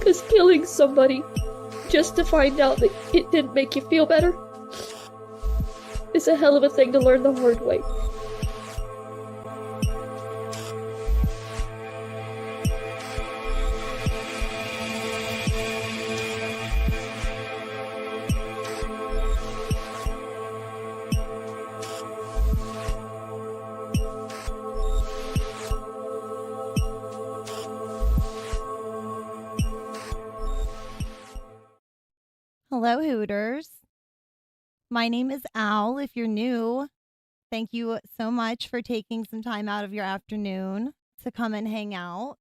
Because killing somebody just to find out that it didn't make you feel better is a hell of a thing to learn the hard way. Hello, Hooters. My name is Owl. If you're new, thank you so much for taking some time out of your afternoon to come and hang out.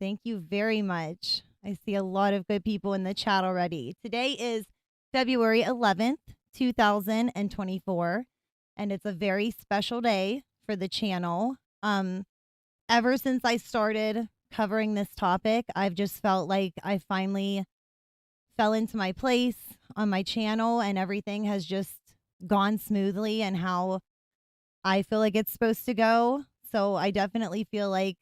Thank you very much. I see a lot of good people in the chat already. Today is February 11th, 2024, and it's a very special day for the channel. Ever since I started covering this topic, I've just felt like I finally fell into my place on my channel and everything has just gone smoothly and how I feel like it's supposed to go. So I definitely feel like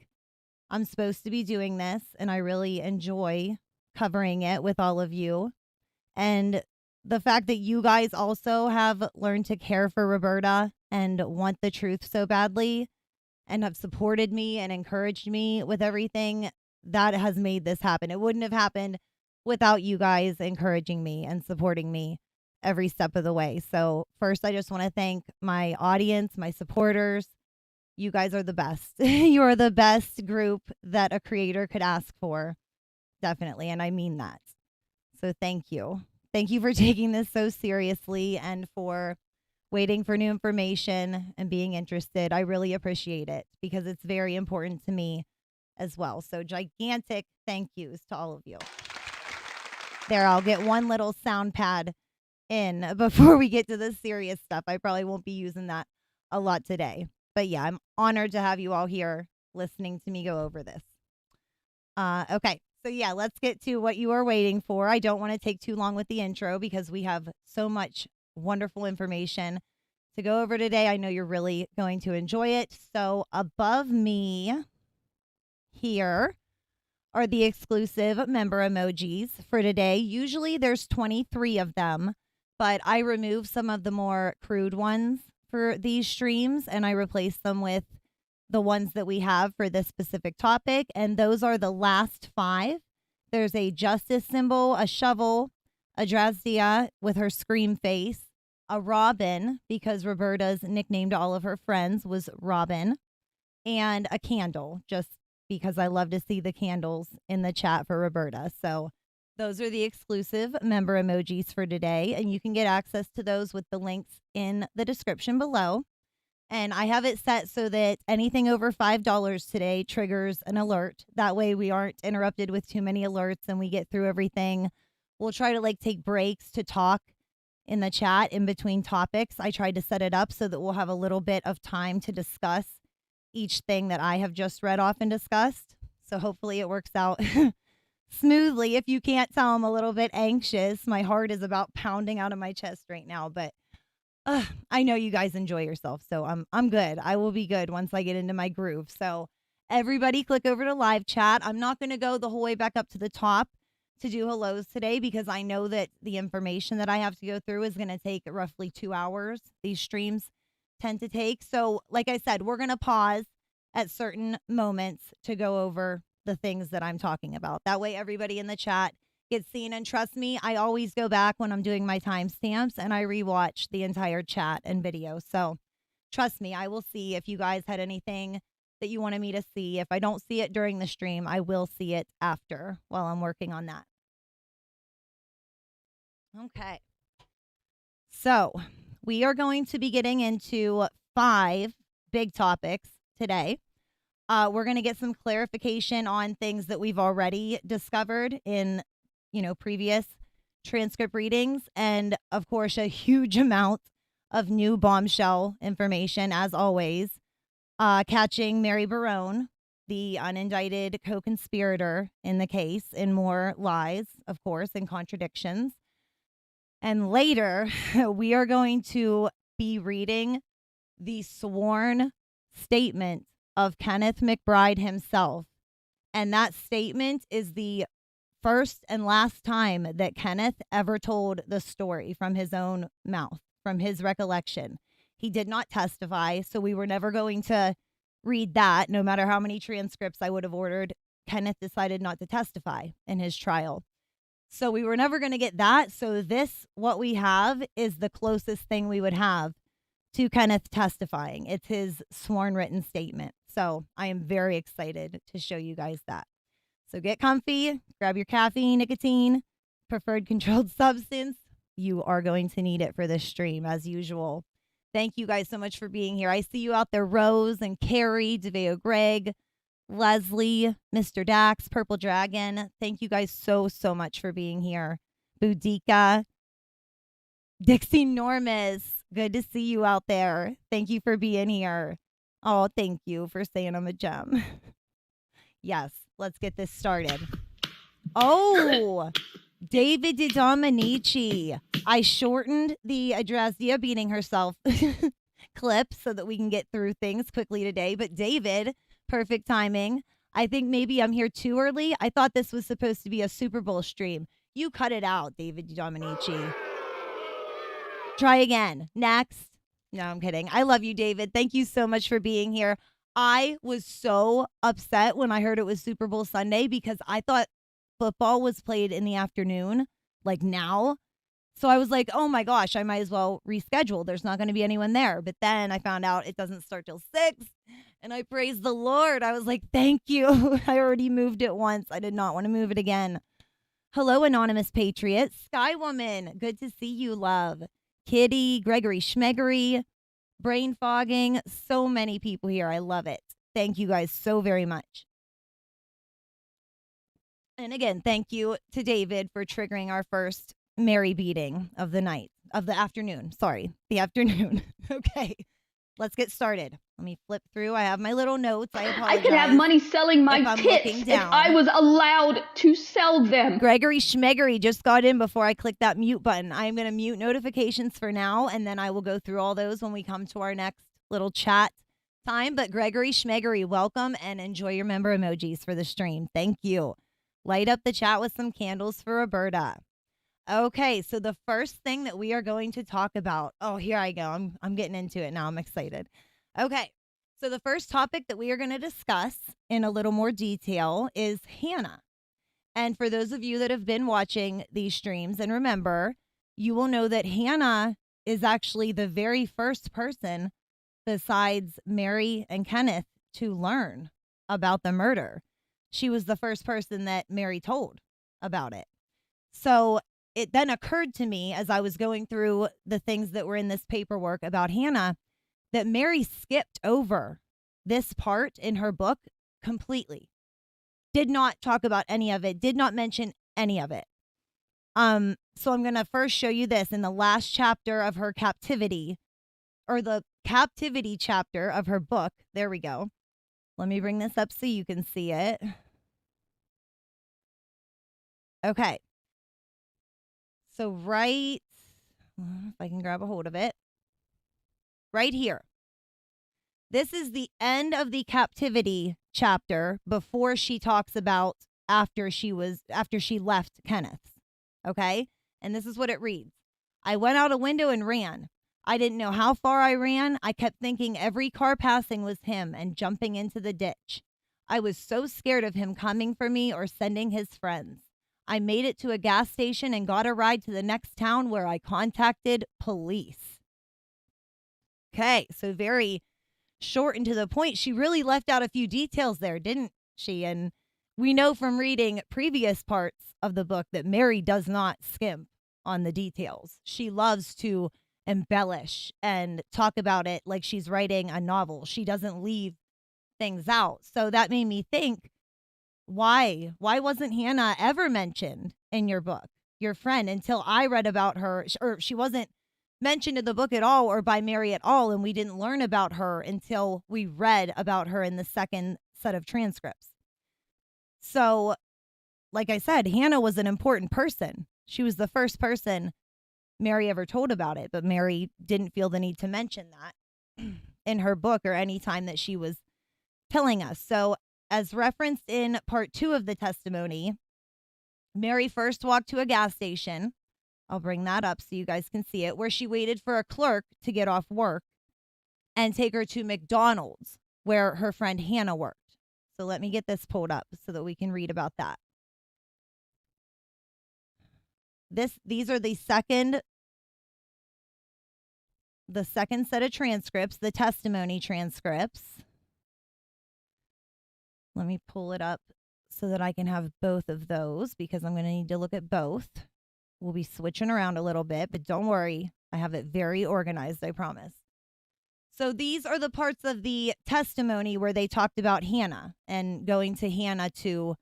I'm supposed to be doing this and I really enjoy covering it with all of you. And the fact that you guys also have learned to care for Roberta and want the truth so badly and have supported me and encouraged me with everything, that has made this happen. It wouldn't have happened without you guys encouraging me and supporting me every step of the way. So first, I just want to thank my audience, my supporters. You guys are the best. You are the best group that a creator could ask for. Definitely. And I mean that. So thank you. Thank you for taking this so seriously and for waiting for new information and being interested. I really appreciate it because it's very important to me as well. So gigantic thank yous to all of you. There, I'll get one little sound pad in before we get to the serious stuff. I probably won't be using that a lot today. But yeah, I'm honored to have you all here listening to me go over this. Okay, so yeah, let's get to what you are waiting for. I don't want to take too long with the intro because we have so much wonderful information to go over today. I know you're really going to enjoy it. So above me here are the exclusive member emojis for today. Usually there's 23 of them, but I remove some of the more crude ones for these streams and I replace them with the ones that we have for this specific topic. And those are the last 5. There's a justice symbol, a shovel, a Drazdia with her scream face, a Robin, because Roberta's nickname to all of her friends was Robin, and a candle, just because I love to see the candles in the chat for Roberta. So those are the exclusive member emojis for today, and you can get access to those with the links in the description below. And I have it set so that anything over $5 today triggers an alert. That way we aren't interrupted with too many alerts and we get through everything. We'll try to take breaks to talk in the chat in between topics. I tried to set it up so that we'll have a little bit of time to discuss each thing that I have just read off and discussed. So hopefully it works out smoothly. If you can't tell, I'm a little bit anxious. My heart is about pounding out of my chest right now, but I know you guys enjoy yourself. So I'm good. I will be good once I get into my groove. So everybody click over to live chat. I'm not going to go the whole way back up to the top to do hellos today because I know that the information that I have to go through is going to take roughly 2 hours. These streams tend to take. So like I said, we're going to pause at certain moments to go over the things that I'm talking about. That way everybody in the chat gets seen. And trust me, I always go back when I'm doing my timestamps and I rewatch the entire chat and video. So trust me, I will see if you guys had anything that you wanted me to see. If I don't see it during the stream, I will see it after while I'm working on that. Okay. So we are going to be getting into 5 big topics today. We're going to get some clarification on things that we've already discovered in, previous transcript readings. And of course, a huge amount of new bombshell information, as always. Catching Mary Barone, the unindicted co-conspirator in the case, in more lies, of course, and contradictions. And later, we are going to be reading the sworn statement of Kenneth Mcbride himself. And that statement is the first and last time that Kenneth ever told the story from his own mouth, from his recollection. He did not testify, so we were never going to read that. No matter how many transcripts I would have ordered, Kenneth decided not to testify in his trial. So we were never going to get that. So this, what we have, is the closest thing we would have to Kenneth testifying. It's his sworn written statement. So I am very excited to show you guys that. So get comfy, grab your caffeine, nicotine, preferred controlled substance. You are going to need it for this stream, as usual. Thank you guys so much for being here. I see you out there, Rose and Carrie, DeVeo Greg, Leslie, Mr. Dax, Purple Dragon. Thank you guys so much for being here. Boudica, Dixie Normus. Good to see you out there. Thank you for being here. Oh, thank you for saying I'm a gem. Yes, let's get this started. Oh, David DiDomenici. I shortened the Adrazia beating herself clip so that we can get through things quickly today. But David, perfect timing. I think maybe I'm here too early. I thought this was supposed to be a Super Bowl stream. You cut it out, David DiDomenici. Try again. Next. No, I'm kidding. I love you, David. Thank you so much for being here. I was so upset when I heard it was Super Bowl Sunday because I thought football was played in the afternoon, like now. So I was like, oh my gosh, I might as well reschedule. There's not going to be anyone there. But then I found out it doesn't start till 6. And I praised the Lord. I was like, thank you. I already moved it once. I did not want to move it again. Hello, Anonymous Patriot. Sky Woman. Good to see you, love. Kitty, Gregory Schmeggery, Brain Fogging. So many people here. I love it. Thank you guys so very much. And again, thank you to David for triggering our first Mary beating of the night, of the afternoon. Sorry, the afternoon. Okay, let's get started. Let me flip through. I have my little notes. I apologize. I could have money selling my tits if I was allowed to sell them. Gregory Schmeggery just got in before I clicked that mute button. I'm going to mute notifications for now, and then I will go through all those when we come to our next little chat time. But Gregory Schmeggery, welcome and enjoy your member emojis for the stream. Thank you. Light up the chat with some candles for Roberta. Okay, so the first thing that we are going to talk about. Oh, here I go. I'm getting into it now. I'm excited. Okay, so the first topic that we are going to discuss in a little more detail is Hannah. And for those of you that have been watching these streams and remember, you will know that Hannah is actually the very first person besides Mary and Kenneth to learn about the murder. She was the first person that Mary told about it. So it then occurred to me as I was going through the things that were in this paperwork about Hannah that Mary skipped over this part in her book completely. Did not talk about any of it, did not mention any of it. So I'm going to first show you this in the last chapter of her captivity, or the captivity chapter of her book. There we go. Let me bring this up so you can see it. Okay. So right, if I can grab a hold of it, right here. This is the end of the captivity chapter before she talks about after she left Kenneth's. Okay? And this is what it reads. I went out a window and ran. I didn't know how far I ran. I kept thinking every car passing was him and jumping into the ditch. I was so scared of him coming for me or sending his friends. I made it to a gas station and got a ride to the next town where I contacted police. Okay, so very short and to the point. She really left out a few details there, didn't she? And we know from reading previous parts of the book that Mary does not skimp on the details. She loves to embellish and talk about it like she's writing a novel. She doesn't leave things out. So that made me think, why wasn't Hannah ever mentioned in your book, your friend, until I read about her, or she wasn't mentioned in the book at all or by Mary at all, and we didn't learn about her until we read about her in the second set of transcripts. So, like I said, Hannah was an important person. She was the first person Mary ever told about it, but Mary didn't feel the need to mention that in her book or any time that she was telling us. So, as referenced in part 2 of the testimony, Mary first walked to a gas station. I'll bring that up so you guys can see it, where she waited for a clerk to get off work and take her to McDonald's, where her friend Hannah worked. So let me get this pulled up so that we can read about that. These are the second set of transcripts, the testimony transcripts. Let me pull it up so that I can have both of those, because I'm going to need to look at both. We'll be switching around a little bit, but don't worry. I have it very organized, I promise. So these are the parts of the testimony where they talked about Hannah and going to Hannah to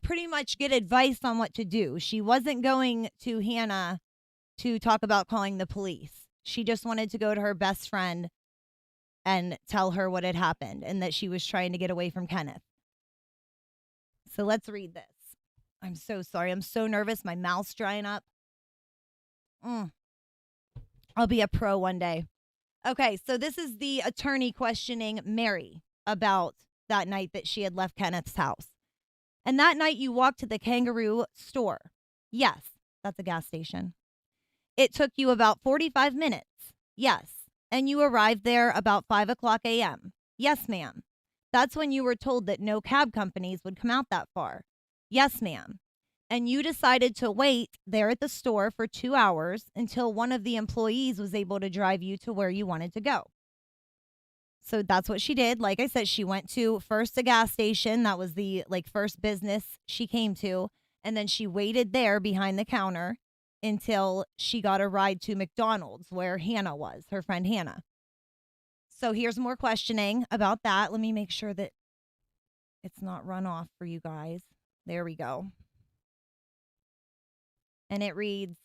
pretty much get advice on what to do. She wasn't going to Hannah to talk about calling the police. She just wanted to go to her best friend and tell her what had happened and that she was trying to get away from Kenneth. So let's read this. I'm so sorry. I'm so nervous. My mouth's drying up. I'll be a pro one day. Okay, so this is the attorney questioning Mary about that night that she had left Kenneth's house. And that night you walked to the Kangaroo store. Yes, that's a gas station. It took you about 45 minutes. Yes. And you arrived there about 5 o'clock a.m. Yes, ma'am. That's when you were told that no cab companies would come out that far. Yes, ma'am. And you decided to wait there at the store for 2 hours until one of the employees was able to drive you to where you wanted to go. So that's what she did. Like I said, she went to first a gas station. That was the first business she came to. And then she waited there behind the counter until she got a ride to McDonald's where Hannah was, her friend Hannah. So here's more questioning about that. Let me make sure that it's not run off for you guys. There we go. And it reads,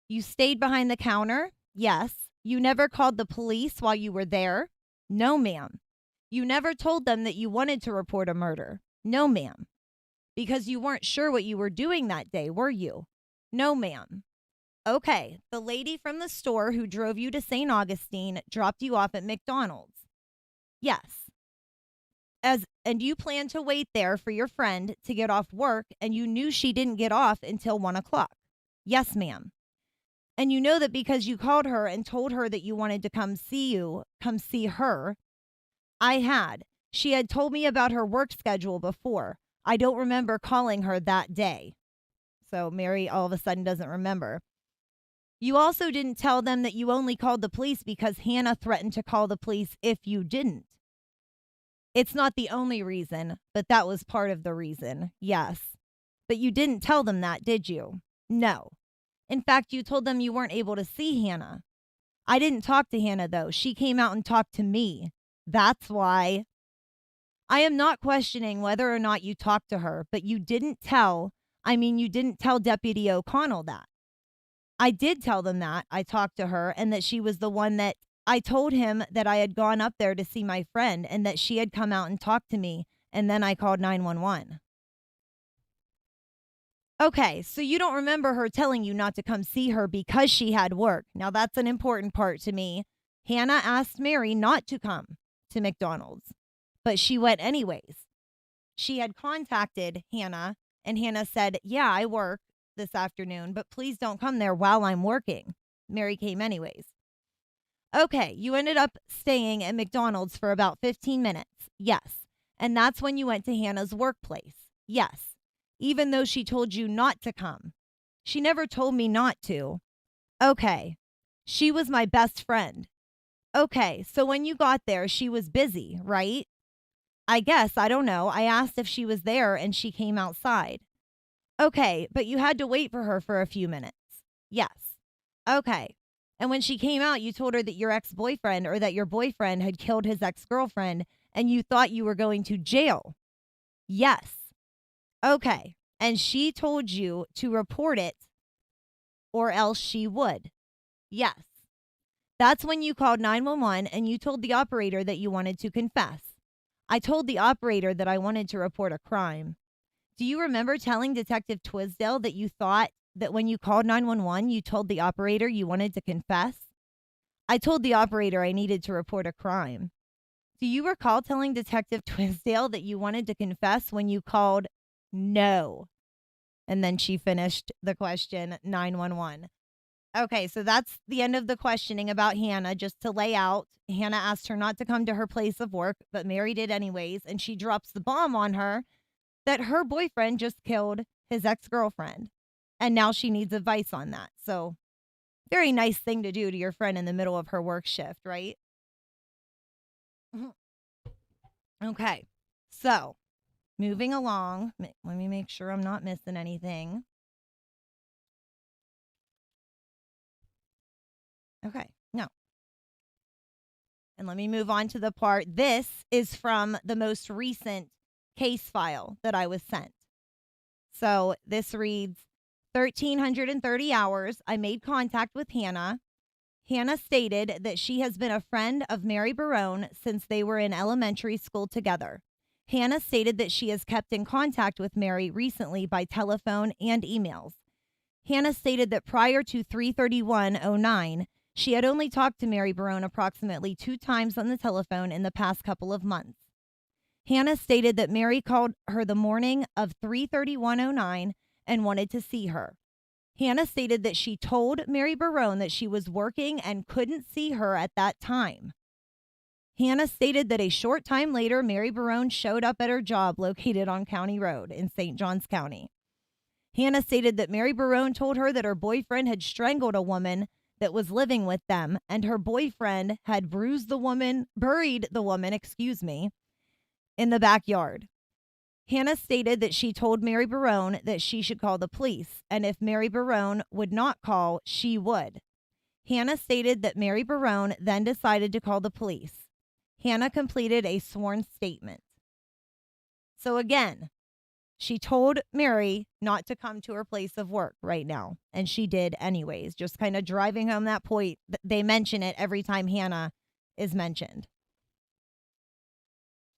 you stayed behind the counter? Yes. You never called the police while you were there? No, ma'am. You never told them that you wanted to report a murder? No, ma'am. Because you weren't sure what you were doing that day, were you? No, ma'am. Okay, the lady from the store who drove you to St. Augustine dropped you off at McDonald's? Yes. And you planned to wait there for your friend to get off work, and you knew she didn't get off until 1 o'clock? Yes, ma'am. And you know that because you called her and told her that you wanted to come see her. I had. She had told me about her work schedule before. I don't remember calling her that day. So Mary all of a sudden doesn't remember. You also didn't tell them that you only called the police because Hannah threatened to call the police if you didn't. It's not the only reason, but that was part of the reason. Yes. But you didn't tell them that, did you? No. In fact, you told them you weren't able to see Hannah. I didn't talk to Hannah, though. She came out and talked to me. That's why. I am not questioning whether or not you talked to her, but you didn't tell Deputy O'Connell that. I did tell them that I talked to her and that she was the one that I told him that I had gone up there to see my friend and that she had come out and talked to me, and then I called 911. Okay, so you don't remember her telling you not to come see her because she had work. Now, that's an important part to me. Hannah asked Mary not to come to McDonald's, but she went anyways. She had contacted Hannah, and Hannah said, yeah, I work this afternoon, but please don't come there while I'm working. Mary came anyways. Okay, you ended up staying at McDonald's for about 15 minutes. Yes. And that's when you went to Hannah's workplace. Yes. Even though she told you not to come. She never told me not to. Okay. She was my best friend. Okay, so when you got there, she was busy, right? I guess, I don't know. I asked if she was there and she came outside. Okay, but you had to wait for her for a few minutes. Yes. Okay. And when she came out, you told her that your ex-boyfriend or that your boyfriend had killed his ex-girlfriend and you thought you were going to jail. Yes. Okay. And she told you to report it or else she would. Yes. That's when you called 911 and you told the operator that you wanted to confess. I told the operator that I wanted to report a crime. Do you remember telling Detective Twisdale that you thought that when you called 911, you told the operator you wanted to confess? I told the operator I needed to report a crime. Do you recall telling Detective Twisdale that you wanted to confess when you called No. And then she finished the question 911. Okay, so that's the end of the questioning about Hannah. Just to lay out, Hannah asked her not to come to her place of work, but Mary did anyways. And she drops the bomb on her that her boyfriend just killed his ex-girlfriend. And now she needs advice on that. So, very nice thing to do to your friend in the middle of her work shift, right? Okay, so moving along. Let me make sure I'm not missing anything. Okay, no. And let me move on to the part. This is from the most recent case file that I was sent. So this reads 1,330 hours. I made contact with Hannah. Hannah stated that she has been a friend of Mary Barone since they were in elementary school together. Hannah stated that she has kept in contact with Mary recently by telephone and emails. Hannah stated that prior to 3/31/09, she had only talked to Mary Barone approximately 2 times on the telephone in the past couple of months. Hannah stated that Mary called her the morning of 3/31/09 and wanted to see her. Hannah stated that she told Mary Barone that she was working and couldn't see her at that time. Hannah stated that a short time later, Mary Barone showed up at her job located on County Road in St. Johns County. Hannah stated that Mary Barone told her that her boyfriend had strangled a woman that was living with them, and her boyfriend had buried the woman, in the backyard. Hannah stated that she told Mary Barone that she should call the police, and if Mary Barone would not call, she would. Hannah stated that Mary Barone then decided to call the police. Hannah completed a sworn statement. So again, she told Mary not to come to her place of work right now, and she did anyways, just kind of driving home that point. They mention it every time Hannah is mentioned.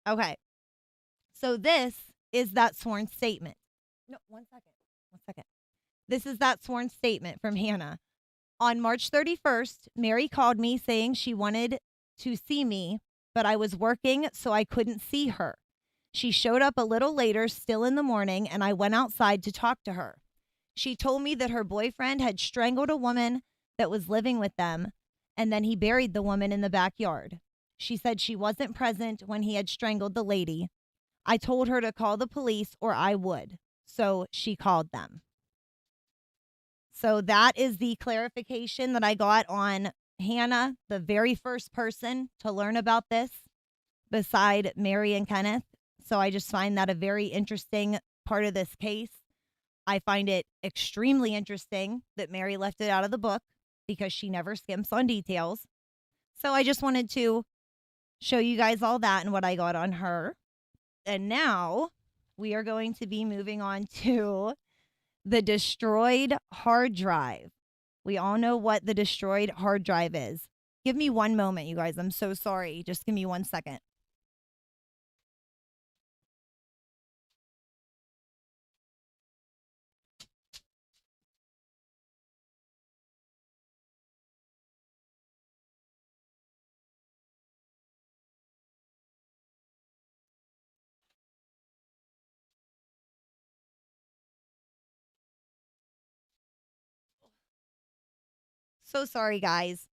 Okay, so this is that sworn statement. No, one second. This is that sworn statement from Hannah. On March 31st, Mary called me saying she wanted to see me, but I was working, so I couldn't see her. She showed up a little later, still in the morning, and I went outside to talk to her. She told me that her boyfriend had strangled a woman that was living with them, and then he buried the woman in the backyard. She said she wasn't present when he had strangled the lady. I told her to call the police or I would, so she called them. So that is the clarification that I got on Hannah, the very first person to learn about this beside Mary and Kenneth. So I just find that a very interesting part of this case. I find it extremely interesting that Mary left it out of the book because she never skimps on details. So I just wanted to show you guys all that and what I got on her. And now we are going to be moving on to the destroyed hard drive. We all know what the destroyed hard drive is. Give me one moment, you guys. I'm so sorry. Just give me 1 second. So sorry, guys.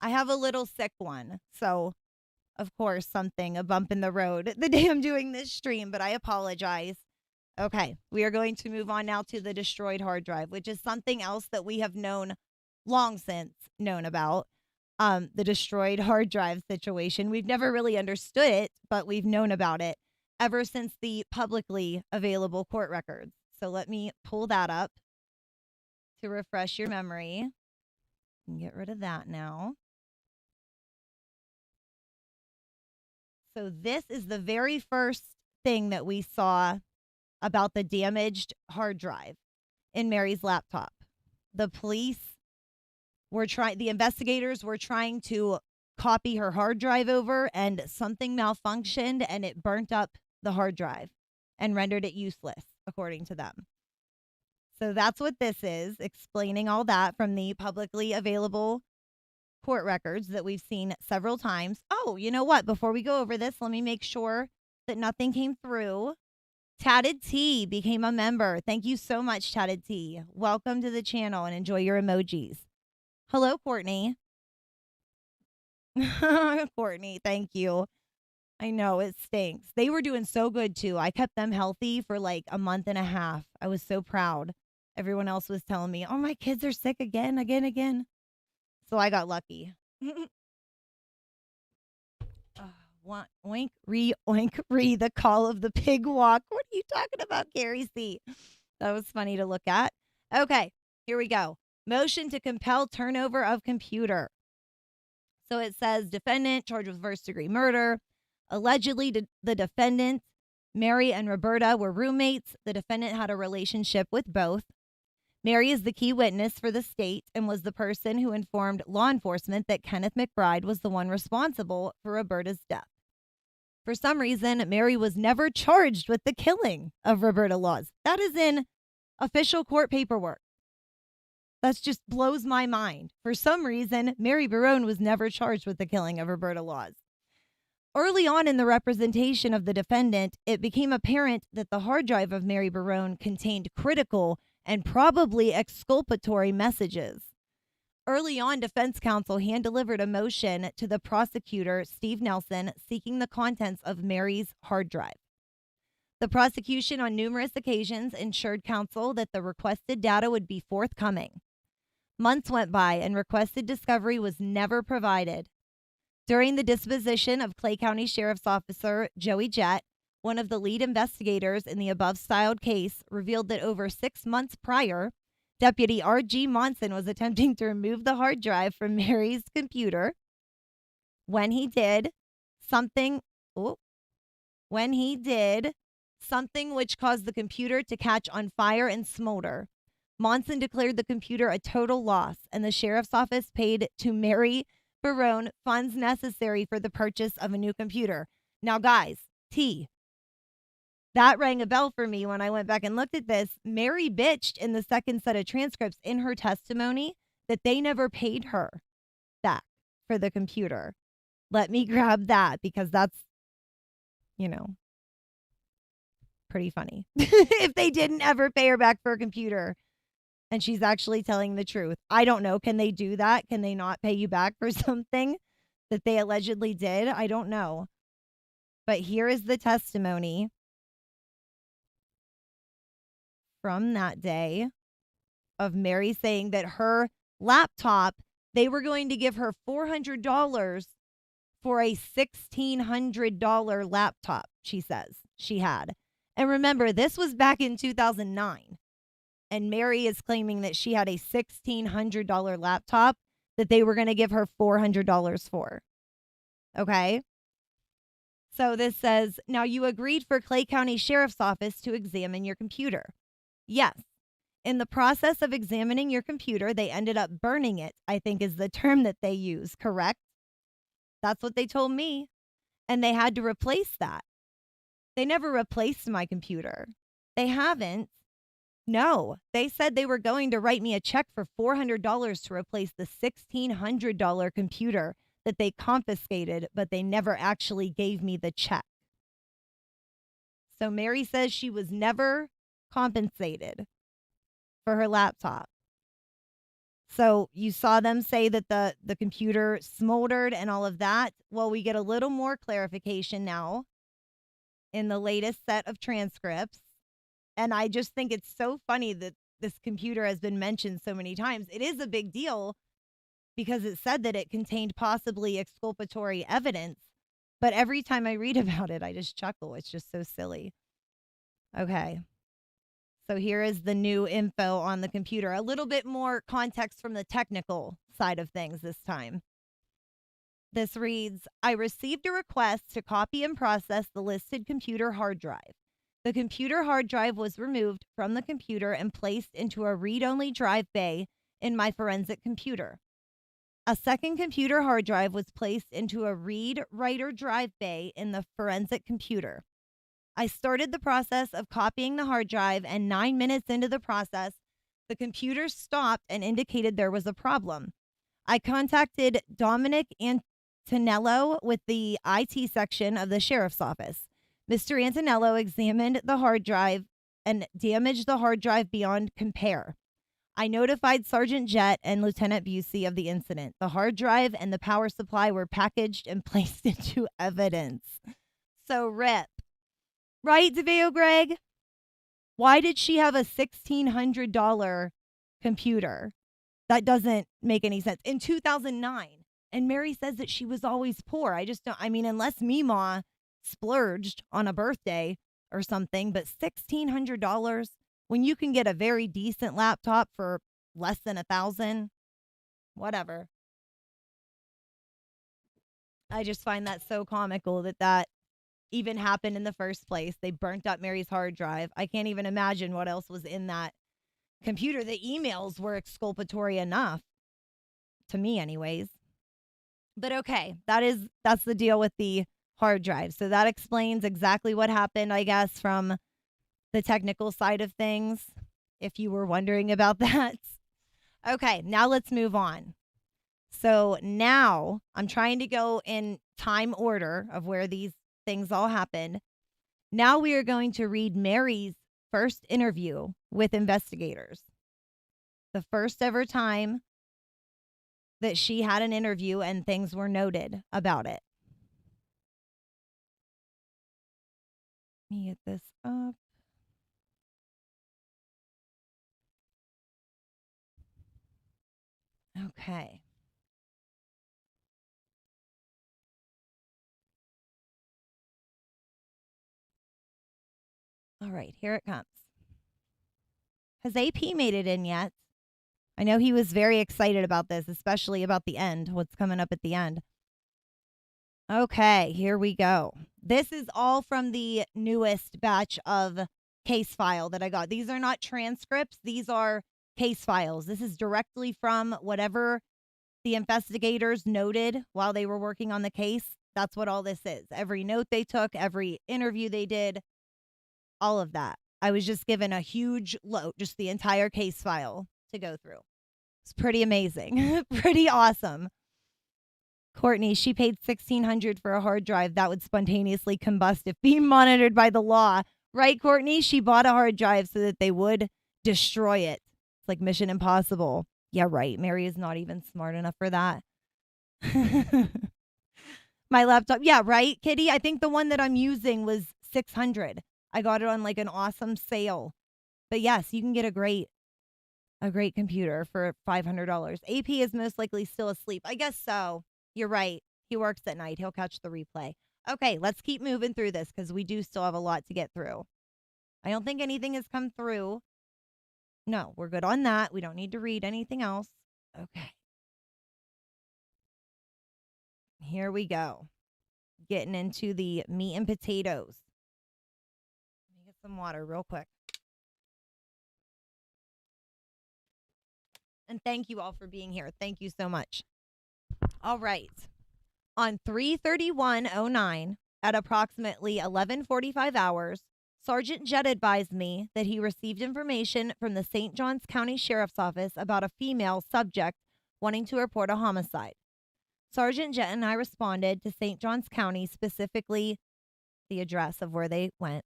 I have a little sick one. So, of course, a bump in the road the day I'm doing this stream, but I apologize. Okay, we are going to move on now to the destroyed hard drive, which is something else that we have long since known about. The destroyed hard drive situation. We've never really understood it, but we've known about it ever since the publicly available court records. So let me pull that up to refresh your memory. And get rid of that now. So this is the very first thing that we saw about the damaged hard drive in Mary's laptop. The investigators were trying to copy her hard drive over, and something malfunctioned and it burnt up the hard drive and rendered it useless, according to them. So that's what this is, explaining all that from the publicly available court records that we've seen several times. Oh, you know what? Before we go over this, let me make sure that nothing came through Tatted T became a member. Thank you so much, Tatted T. Welcome to the channel and enjoy your emojis. Hello, Courtney. Courtney, thank you. I know it stinks. They were doing so good too. I kept them healthy for like a month and a half. I was so proud. Everyone else was telling me, oh, my kids are sick again. So I got lucky. Oink, oink, the call of the pig walk. What are you talking about, Carrie C? That was funny to look at. Okay, here we go. Motion to compel turnover of computer. So it says defendant charged with first-degree murder. Allegedly, the defendant, Mary and Roberta, were roommates. The defendant had a relationship with both. Mary is the key witness for the state and was the person who informed law enforcement that Kenneth Mcbride was the one responsible for Roberta's death. For some reason, Mary was never charged with the killing of Roberta Laws. That is in official court paperwork. That just blows my mind. For some reason, Mary Barone was never charged with the killing of Roberta Laws. Early on in the representation of the defendant, it became apparent that the hard drive of Mary Barone contained critical and probably exculpatory messages. Early on, defense counsel hand-delivered a motion to the prosecutor, Steve Nelson, seeking the contents of Mary's hard drive. The prosecution on numerous occasions ensured counsel that the requested data would be forthcoming. Months went by and requested discovery was never provided. During the disposition of Clay County Sheriff's Officer Joey Jett, one of the lead investigators in the above-styled case, revealed that over 6 months prior, Deputy R.G. Monson was attempting to remove the hard drive from Mary's computer. When he did, something which caused the computer to catch on fire and smolder. Monson declared the computer a total loss, and the sheriff's office paid to Mary Barone funds necessary for the purchase of a new computer. Now, guys, that rang a bell for me when I went back and looked at this. Mary bitched in the second set of transcripts in her testimony that they never paid her back for the computer. Let me grab that because that's, pretty funny. If they didn't ever pay her back for a computer and she's actually telling the truth. I don't know. Can they do that? Can they not pay you back for something that they allegedly did? I don't know. But here is the testimony from that day of Mary saying that her laptop, they were going to give her $400 for a $1,600 laptop, she says she had. And remember, this was back in 2009. And Mary is claiming that she had a $1,600 laptop that they were going to give her $400 for. Okay? So this says, now you agreed for Clay County Sheriff's Office to examine your computer. Yes. In the process of examining your computer, they ended up burning it, I think is the term that they use, correct? That's what they told me. And they had to replace that. They never replaced my computer. They haven't. No, they said they were going to write me a check for $400 to replace the $1,600 computer that they confiscated, but they never actually gave me the check. So Mary says she was never compensated for her laptop. So you saw them say that the computer smoldered and all of that. Well, we get a little more clarification now in the latest set of transcripts. And I just think it's so funny that this computer has been mentioned so many times. It is a big deal because it said that it contained possibly exculpatory evidence. But every time I read about it, I just chuckle. It's just so silly. Okay. So here is the new info on the computer. A little bit more context from the technical side of things this time. This reads, I received a request to copy and process the listed computer hard drive. The computer hard drive was removed from the computer and placed into a read-only drive bay in my forensic computer. A second computer hard drive was placed into a read-writer drive bay in the forensic computer. I started the process of copying the hard drive, and 9 minutes into the process, the computer stopped and indicated there was a problem. I contacted Dominic Antonello with the IT section of the sheriff's office. Mr. Antonello examined the hard drive and damaged the hard drive beyond compare. I notified Sergeant Jett and Lieutenant Busey of the incident. The hard drive and the power supply were packaged and placed into evidence. So rip. Right, DeVeo Greg? Why did she have a $1,600 computer? That doesn't make any sense. In 2009. And Mary says that she was always poor. I just don't, I mean, unless Meemaw splurged on a birthday or something, but $1,600 when you can get a very decent laptop for less than $1,000, whatever. I just find that so comical that even happened in the first place. They burnt up Mary's hard drive. I can't even imagine what else was in that computer. The emails were exculpatory enough, to me anyways. But okay, that's the deal with the hard drive. So that explains exactly what happened, I guess, from the technical side of things, if you were wondering about that. Okay, now let's move on. So now I'm trying to go in time order of where these things all happened. Now we are going to read Mary's first interview with investigators. The first ever time that she had an interview and things were noted about it. Let me get this up. Okay. All right, here it comes. Has AP made it in yet? I know he was very excited about this, especially about the end, what's coming up at the end. Okay, here we go. This is all from the newest batch of case file that I got. These are not transcripts. These are case files. This is directly from whatever the investigators noted while they were working on the case. That's what all this is. Every note they took, every interview they did, all of that. I was just given a huge load, just the entire case file to go through. It's pretty amazing. Pretty awesome. Courtney, she paid $1,600 for a hard drive that would spontaneously combust if being monitored by the law. Right, Courtney? She bought a hard drive so that they would destroy it. It's like Mission Impossible. Yeah, right. Mary is not even smart enough for that. My laptop. Yeah, right, Kitty? I think the one that I'm using was $600. I got it on like an awesome sale. But yes, you can get a great computer for $500. AP is most likely still asleep. I guess so. You're right. He works at night. He'll catch the replay. Okay, let's keep moving through this because we do still have a lot to get through. I don't think anything has come through. No, we're good on that. We don't need to read anything else. Okay. Here we go. Getting into the meat and potatoes. Let me get some water real quick. And thank you all for being here. Thank you so much. All right. On 3/31/09 at approximately 11:45 hours, Sergeant Jett advised me that he received information from the St. Johns County Sheriff's Office about a female subject wanting to report a homicide. Sergeant Jett and I responded to St. Johns County, specifically the address of where they went.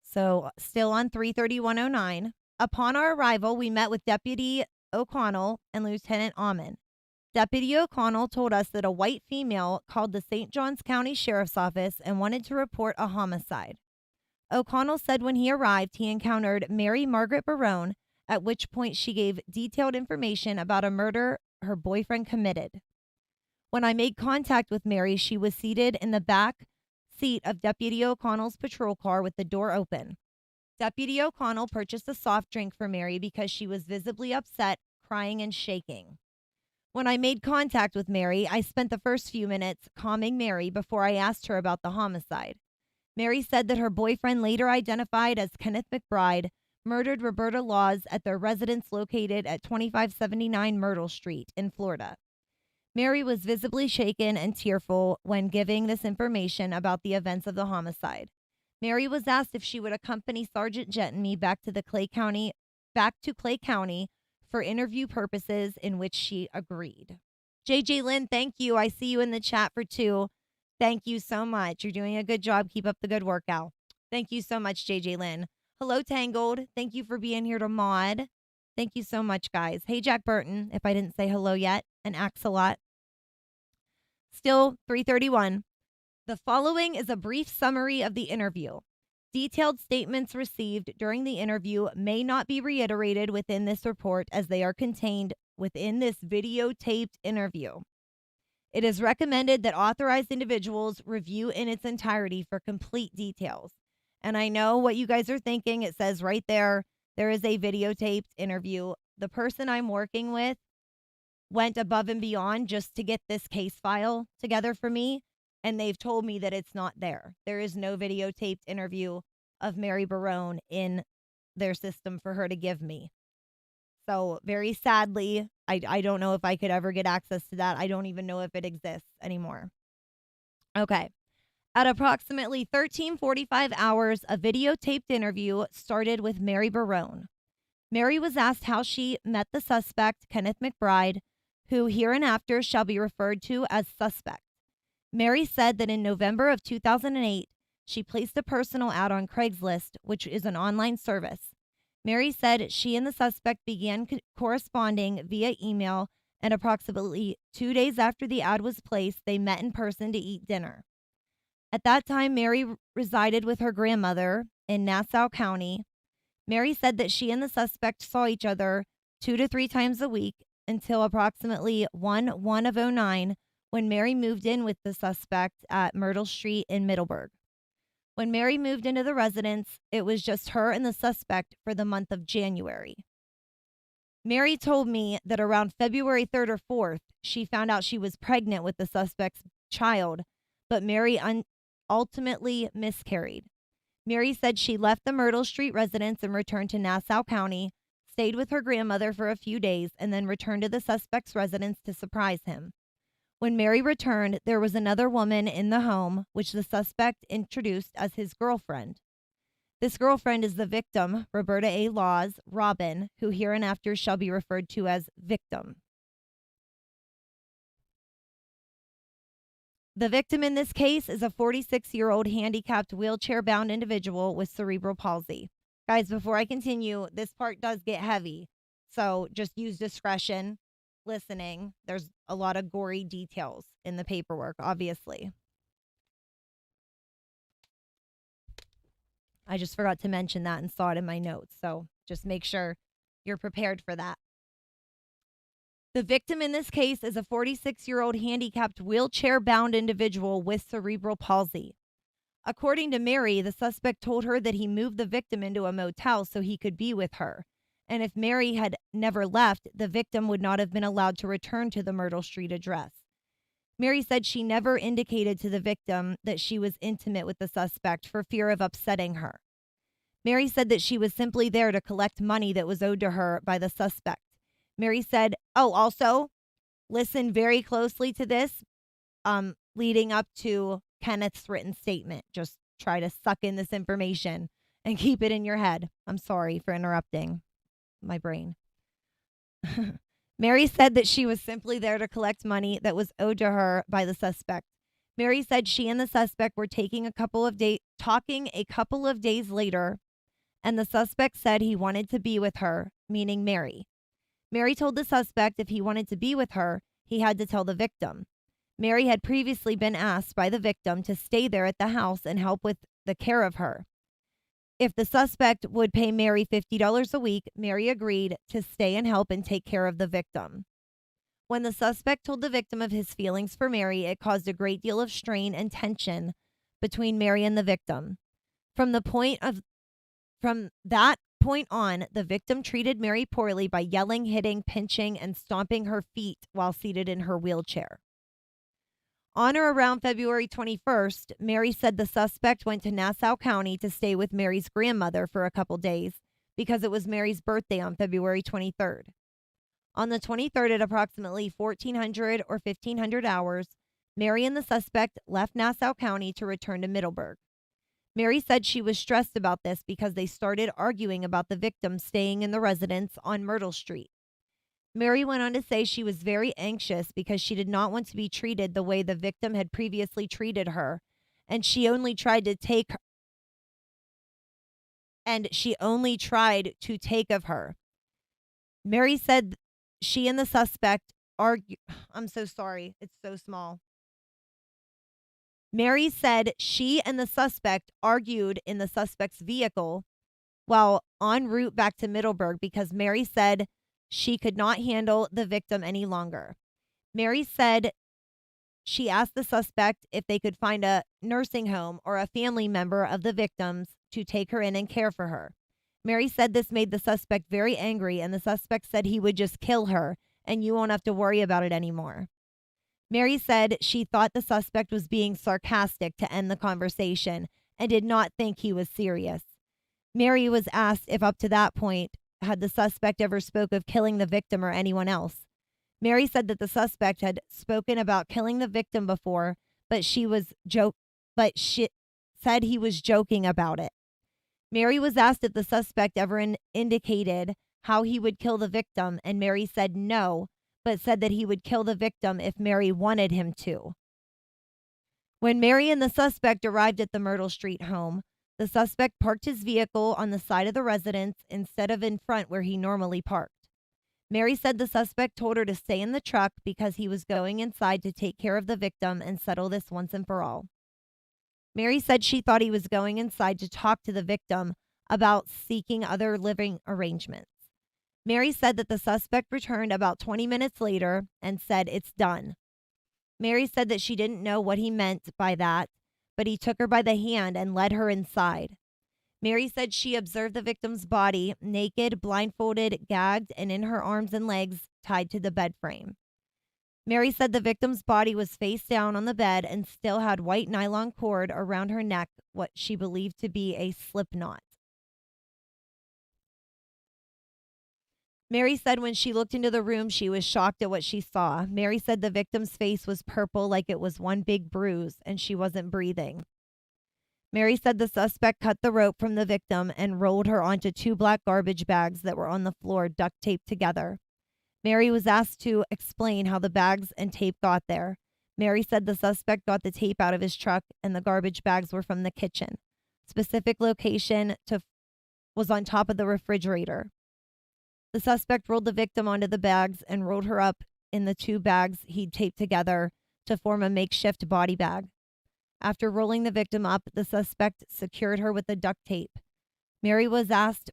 So still on 3/31/09. Upon our arrival, we met with Deputy O'Connell and Lieutenant Amon. Deputy O'Connell told us that a white female called the St. Johns County Sheriff's Office and wanted to report a homicide. O'Connell said when he arrived, he encountered Mary Margaret Barone, at which point she gave detailed information about a murder her boyfriend committed. When I made contact with Mary, she was seated in the back seat of Deputy O'Connell's patrol car with the door open. Deputy O'Connell purchased a soft drink for Mary because she was visibly upset, crying and shaking. When I made contact with Mary, I spent the first few minutes calming Mary before I asked her about the homicide. Mary said that her boyfriend, later identified as Kenneth Mcbride, murdered Roberta Laws at their residence located at 2579 Myrtle Street in Florida. Mary was visibly shaken and tearful when giving this information about the events of the homicide. Mary was asked if she would accompany Sergeant Jett and me back to Clay County for interview purposes, in which she agreed. JJ Lynn, thank you. I see you in the chat for 2. Thank you so much. You're doing a good job. Keep up the good work, Al. Thank you so much, JJ Lynn. Hello, Tangled. Thank you for being here to mod. Thank you so much, guys. Hey, Jack Burton, if I didn't say hello yet, and Axelot. Still 3:31. The following is a brief summary of the interview. Detailed statements received during the interview may not be reiterated within this report as they are contained within this videotaped interview. It is recommended that authorized individuals review in its entirety for complete details. And I know what you guys are thinking. It says right there is a videotaped interview. The person I'm working with went above and beyond just to get this case file together for me, and they've told me that it's not there. There is no videotaped interview of Mary Barone in their system for her to give me. So very sadly, I don't know if I could ever get access to that. I don't even know if it exists anymore. Okay. At approximately 13:45 hours, a videotaped interview started with Mary Barone. Mary was asked how she met the suspect, Kenneth Mcbride, who hereinafter shall be referred to as suspect. Mary said that in November of 2008, she placed a personal ad on Craigslist, which is an online service. Mary said she and the suspect began corresponding via email, and approximately 2 days after the ad was placed, they met in person to eat dinner. At that time, Mary resided with her grandmother in Nassau County. Mary said that she and the suspect saw each other 2 to 3 times a week until approximately 1/1/09, when Mary moved in with the suspect at Myrtle Street in Middleburg. When Mary moved into the residence, it was just her and the suspect for the month of January. Mary told me that around February 3rd or 4th, she found out she was pregnant with the suspect's child, but Mary ultimately miscarried. Mary said she left the Myrtle Street residence and returned to Nassau County, stayed with her grandmother for a few days, and then returned to the suspect's residence to surprise him. When Mary returned, there was another woman in the home, which the suspect introduced as his girlfriend. This girlfriend is the victim, Roberta Laws, Robin, who hereinafter shall be referred to as victim. The victim in this case is a 46-year-old handicapped wheelchair-bound individual with cerebral palsy. Guys, before I continue, this part does get heavy, so just use discretion. Listening, there's a lot of gory details in the paperwork, obviously. I just forgot to mention that and saw it in my notes, so just make sure you're prepared for that. The victim in this case is a 46-year-old handicapped wheelchair-bound individual with cerebral palsy. According to Mary, the suspect told her that he moved the victim into a motel so he could be with her. And if Mary had never left, the victim would not have been allowed to return to the Myrtle Street address. Mary said she never indicated to the victim that she was intimate with the suspect for fear of upsetting her. Mary said that she was simply there to collect money that was owed to her by the suspect. Mary said, also, listen very closely to this, leading up to Kenneth's written statement. Just try to suck in this information and keep it in your head. I'm sorry for interrupting my brain. Mary said that she was simply there to collect money that was owed to her by the suspect. Mary said she and the suspect were talking a couple of days later, and the suspect said he wanted to be with her, meaning Mary. Mary told the suspect if he wanted to be with her, he had to tell the victim. Mary had previously been asked by the victim to stay there at the house and help with the care of her. If the suspect would pay Mary $50 a week, Mary agreed to stay and help and take care of the victim. When the suspect told the victim of his feelings for Mary, it caused a great deal of strain and tension between Mary and the victim. From that point on, the victim treated Mary poorly by yelling, hitting, pinching, and stomping her feet while seated in her wheelchair. On or around February 21st, Mary said the suspect went to Nassau County to stay with Mary's grandmother for a couple days because it was Mary's birthday on February 23rd. On the 23rd at approximately 1400 or 1500 hours, Mary and the suspect left Nassau County to return to Middleburg. Mary said she was stressed about this because they started arguing about the victim staying in the residence on Myrtle Street. Mary went on to say she was very anxious because she did not want to be treated the way the victim had previously treated her, and she only tried to take of her. Mary said she and the suspect argued. I'm so sorry. It's so small. Mary said she and the suspect argued in the suspect's vehicle while en route back to Middleburg because Mary said she could not handle the victim any longer. Mary said she asked the suspect if they could find a nursing home or a family member of the victims to take her in and care for her. Mary said this made the suspect very angry, and the suspect said he would just kill her and you won't have to worry about it anymore. Mary said she thought the suspect was being sarcastic to end the conversation and did not think he was serious. Mary was asked if up to that point had the suspect ever spoke of killing the victim or anyone else. Mary said that the suspect had spoken about killing the victim before, but she said he was joking about it. Mary was asked if the suspect ever indicated how he would kill the victim, and Mary said no, but said that he would kill the victim if Mary wanted him to. When Mary and the suspect arrived at the Myrtle Street home, the suspect parked his vehicle on the side of the residence instead of in front where he normally parked. Mary said the suspect told her to stay in the truck because he was going inside to take care of the victim and settle this once and for all. Mary said she thought he was going inside to talk to the victim about seeking other living arrangements. Mary said that the suspect returned about 20 minutes later and said, "It's done." Mary said that she didn't know what he meant by that, but he took her by the hand and led her inside. Mary said she observed the victim's body, naked, blindfolded, gagged, and in her arms and legs tied to the bed frame. Mary said the victim's body was face down on the bed and still had white nylon cord around her neck, what she believed to be a slip knot. Mary said when she looked into the room, she was shocked at what she saw. Mary said the victim's face was purple like it was one big bruise, and she wasn't breathing. Mary said the suspect cut the rope from the victim and rolled her onto 2 black garbage bags that were on the floor, duct taped together. Mary was asked to explain how the bags and tape got there. Mary said the suspect got the tape out of his truck and the garbage bags were from the kitchen. Specific location was on top of the refrigerator. The suspect rolled the victim onto the bags and rolled her up in the 2 bags he'd taped together to form a makeshift body bag. After rolling the victim up, the suspect secured her with the duct tape. Mary was asked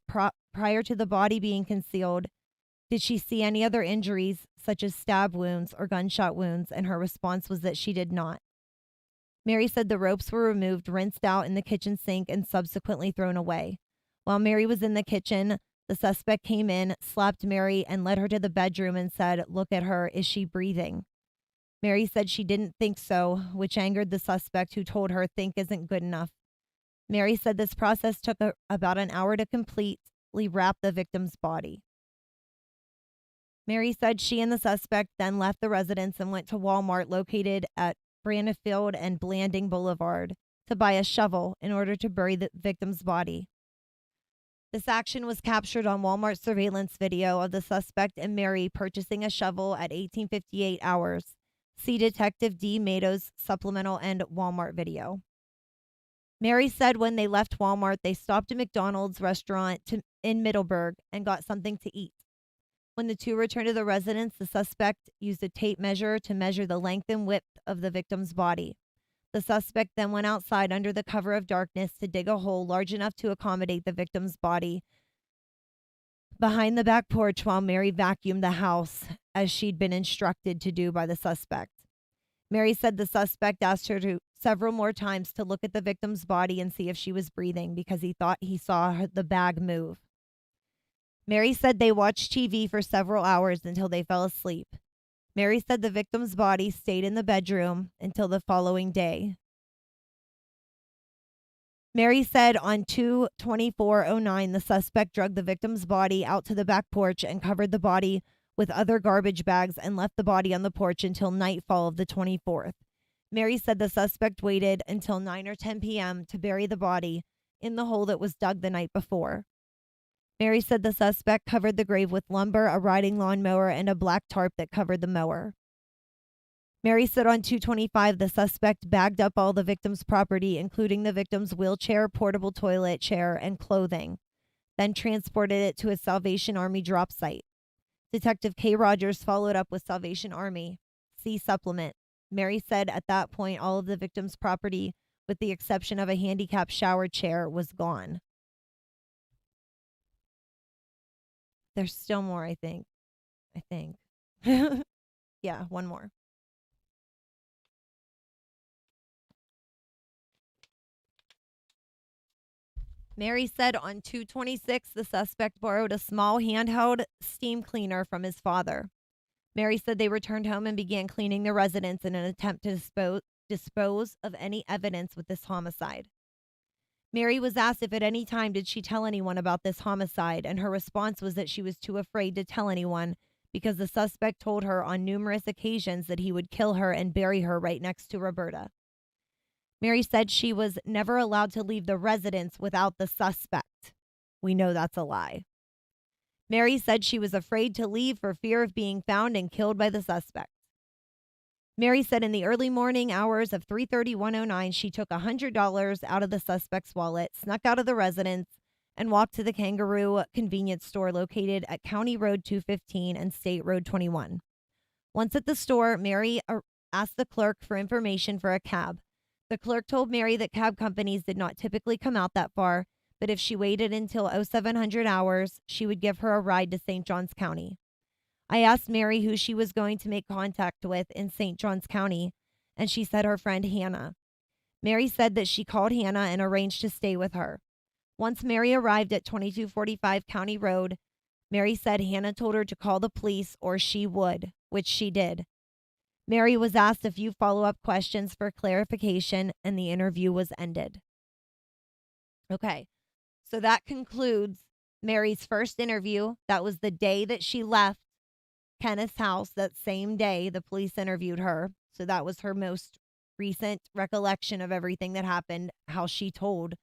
prior to the body being concealed, did she see any other injuries, such as stab wounds or gunshot wounds, and her response was that she did not. Mary said the ropes were removed, rinsed out in the kitchen sink, and subsequently thrown away. While Mary was in the kitchen, the suspect came in, slapped Mary, and led her to the bedroom and said, "Look at her, is she breathing?" Mary said she didn't think so, which angered the suspect, who told her think isn't good enough. Mary said this process took about an hour to completely wrap the victim's body. Mary said she and the suspect then left the residence and went to Walmart located at Branifield and Blanding Boulevard to buy a shovel in order to bury the victim's body. This action was captured on Walmart surveillance video of the suspect and Mary purchasing a shovel at 1858 hours. See Detective D. Mato's supplemental and Walmart video. Mary said when they left Walmart, they stopped at McDonald's restaurant in Middleburg and got something to eat. When the two returned to the residence, the suspect used a tape measure to measure the length and width of the victim's body. The suspect then went outside under the cover of darkness to dig a hole large enough to accommodate the victim's body behind the back porch while Mary vacuumed the house, as she'd been instructed to do by the suspect. Mary said the suspect asked her to several more times to look at the victim's body and see if she was breathing because he thought he saw the bag move. Mary said they watched TV for several hours until they fell asleep. Mary said the victim's body stayed in the bedroom until the following day. Mary said on 2/24/09, the suspect dragged the victim's body out to the back porch and covered the body with other garbage bags and left the body on the porch until nightfall of the 24th. Mary said the suspect waited until 9 or 10 p.m. to bury the body in the hole that was dug the night before. Mary said the suspect covered the grave with lumber, a riding lawnmower, and a black tarp that covered the mower. Mary said on 225 the suspect bagged up all the victim's property, including the victim's wheelchair, portable toilet, chair, and clothing, then transported it to a Salvation Army drop site. Detective K. Rogers followed up with Salvation Army. See supplement. Mary said at that point all of the victim's property, with the exception of a handicapped shower chair, was gone. There's still more, I think. Yeah, one more. Mary said on 226 the suspect borrowed a small handheld steam cleaner from his father. Mary said they returned home and began cleaning the residence in an attempt to dispose of any evidence with this homicide. Mary was asked if at any time did she tell anyone about this homicide, and her response was that she was too afraid to tell anyone because the suspect told her on numerous occasions that he would kill her and bury her right next to Roberta. Mary said she was never allowed to leave the residence without the suspect. We know that's a lie. Mary said she was afraid to leave for fear of being found and killed by the suspect. Mary said in the early morning hours of 3/30/109, she took $100 out of the suspect's wallet, snuck out of the residence, and walked to the Kangaroo convenience store located at County Road 215 and State Road 21. Once at the store, Mary asked the clerk for information for a cab. The clerk told Mary that cab companies did not typically come out that far, but if she waited until 0700 hours, she would give her a ride to St. Johns County. I asked Mary who she was going to make contact with in St. Johns County, and she said her friend Hannah. Mary said that she called Hannah and arranged to stay with her. Once Mary arrived at 2245 County Road, Mary said Hannah told her to call the police or she would, which she did. Mary was asked a few follow-up questions for clarification, and the interview was ended. Okay, so that concludes Mary's first interview. That was the day that she left Kenneth's house. That same day, the police interviewed her. So that was her most recent recollection of everything that happened, how she told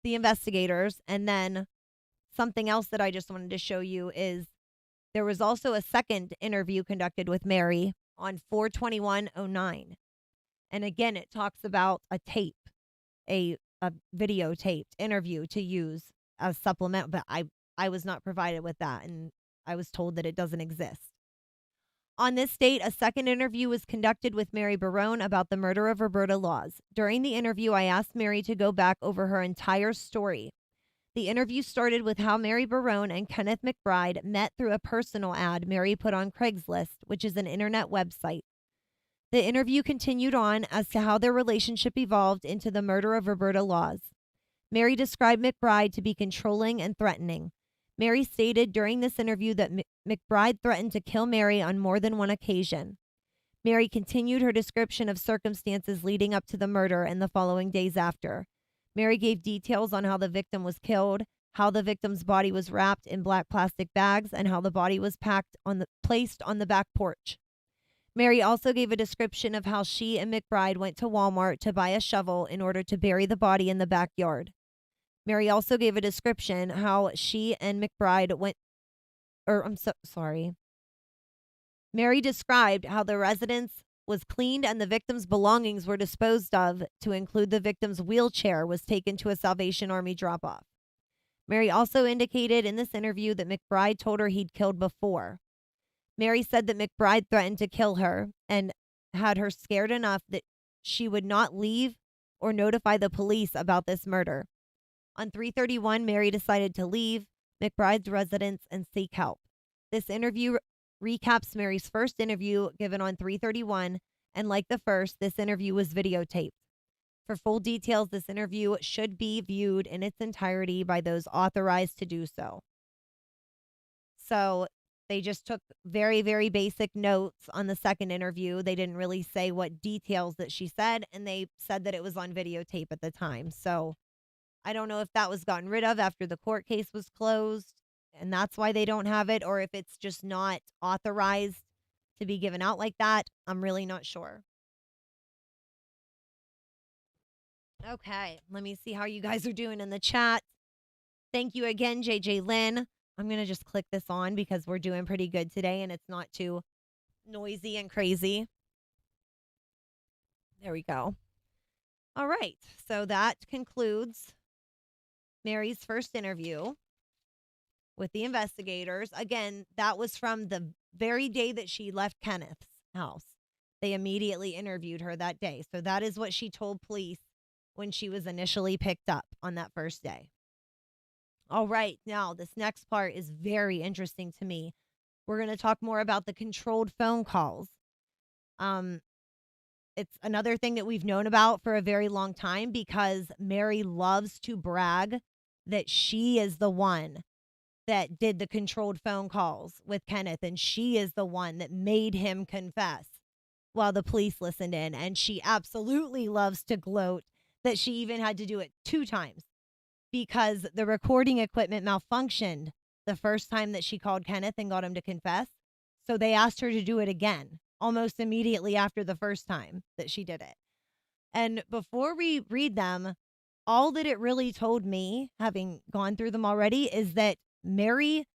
the investigators. And then something else that I just wanted to show you is there was also a second interview conducted with Mary on 4/21/09. And again, it talks about a tape, a videotaped interview to use as supplement, but I was not provided with that, and I was told that it doesn't exist. On this date, a second interview was conducted with Mary Barone about the murder of Roberta Laws. During the interview, I asked Mary to go back over her entire story. The interview started with how Mary Barone and Kenneth Mcbride met through a personal ad Mary put on Craigslist, which is an internet website. The interview continued on as to how their relationship evolved into the murder of Roberta Laws. Mary described Mcbride to be controlling and threatening. Mary stated during this interview that Mcbride threatened to kill Mary on more than one occasion. Mary continued her description of circumstances leading up to the murder and the following days after. Mary gave details on how the victim was killed, how the victim's body was wrapped in black plastic bags, and how the body was placed on the back porch. Mary also gave a description of how she and Mcbride went to Walmart to buy a shovel in order to bury the body in the backyard. Mary also gave a description how she and Mcbride Mary described how the residence was cleaned and the victim's belongings were disposed of, to include the victim's wheelchair was taken to a Salvation Army drop-off. Mary also indicated in this interview that Mcbride told her he'd killed before. Mary said that Mcbride threatened to kill her and had her scared enough that she would not leave or notify the police about this murder. On 3/31, Mary decided to leave Mcbride's residence and seek help. This interview recaps Mary's first interview given on 3/31, and like the first, this interview was videotaped. For full details, this interview should be viewed in its entirety by those authorized to do so. So they just took very, very basic notes on the second interview. They didn't really say what details that she said, and they said that it was on videotape at the time. So I don't know if that was gotten rid of after the court case was closed, and that's why they don't have it, or if it's just not authorized to be given out like that. I'm really not sure. Okay, let me see how you guys are doing in the chat. Thank you again, JJ Lynn. I'm going to just click this on because we're doing pretty good today and it's not too noisy and crazy. There we go. All right. So that concludes Mary's first interview with the investigators. Again, that was from the very day that she left Kenneth's house. They immediately interviewed her that day. So that is what she told police when she was initially picked up on that first day. All right. Now, this next part is very interesting to me. We're going to talk more about the controlled phone calls. It's another thing that we've known about for a very long time because Mary loves to brag that she is the one that did the controlled phone calls with Kenneth, and she is the one that made him confess while the police listened in. And she absolutely loves to gloat that she even had to do it 2 times because the recording equipment malfunctioned the first time that she called Kenneth and got him to confess. So they asked her to do it again almost immediately after the first time that she did it. And before we read them, all that it really told me, having gone through them already, is that Mary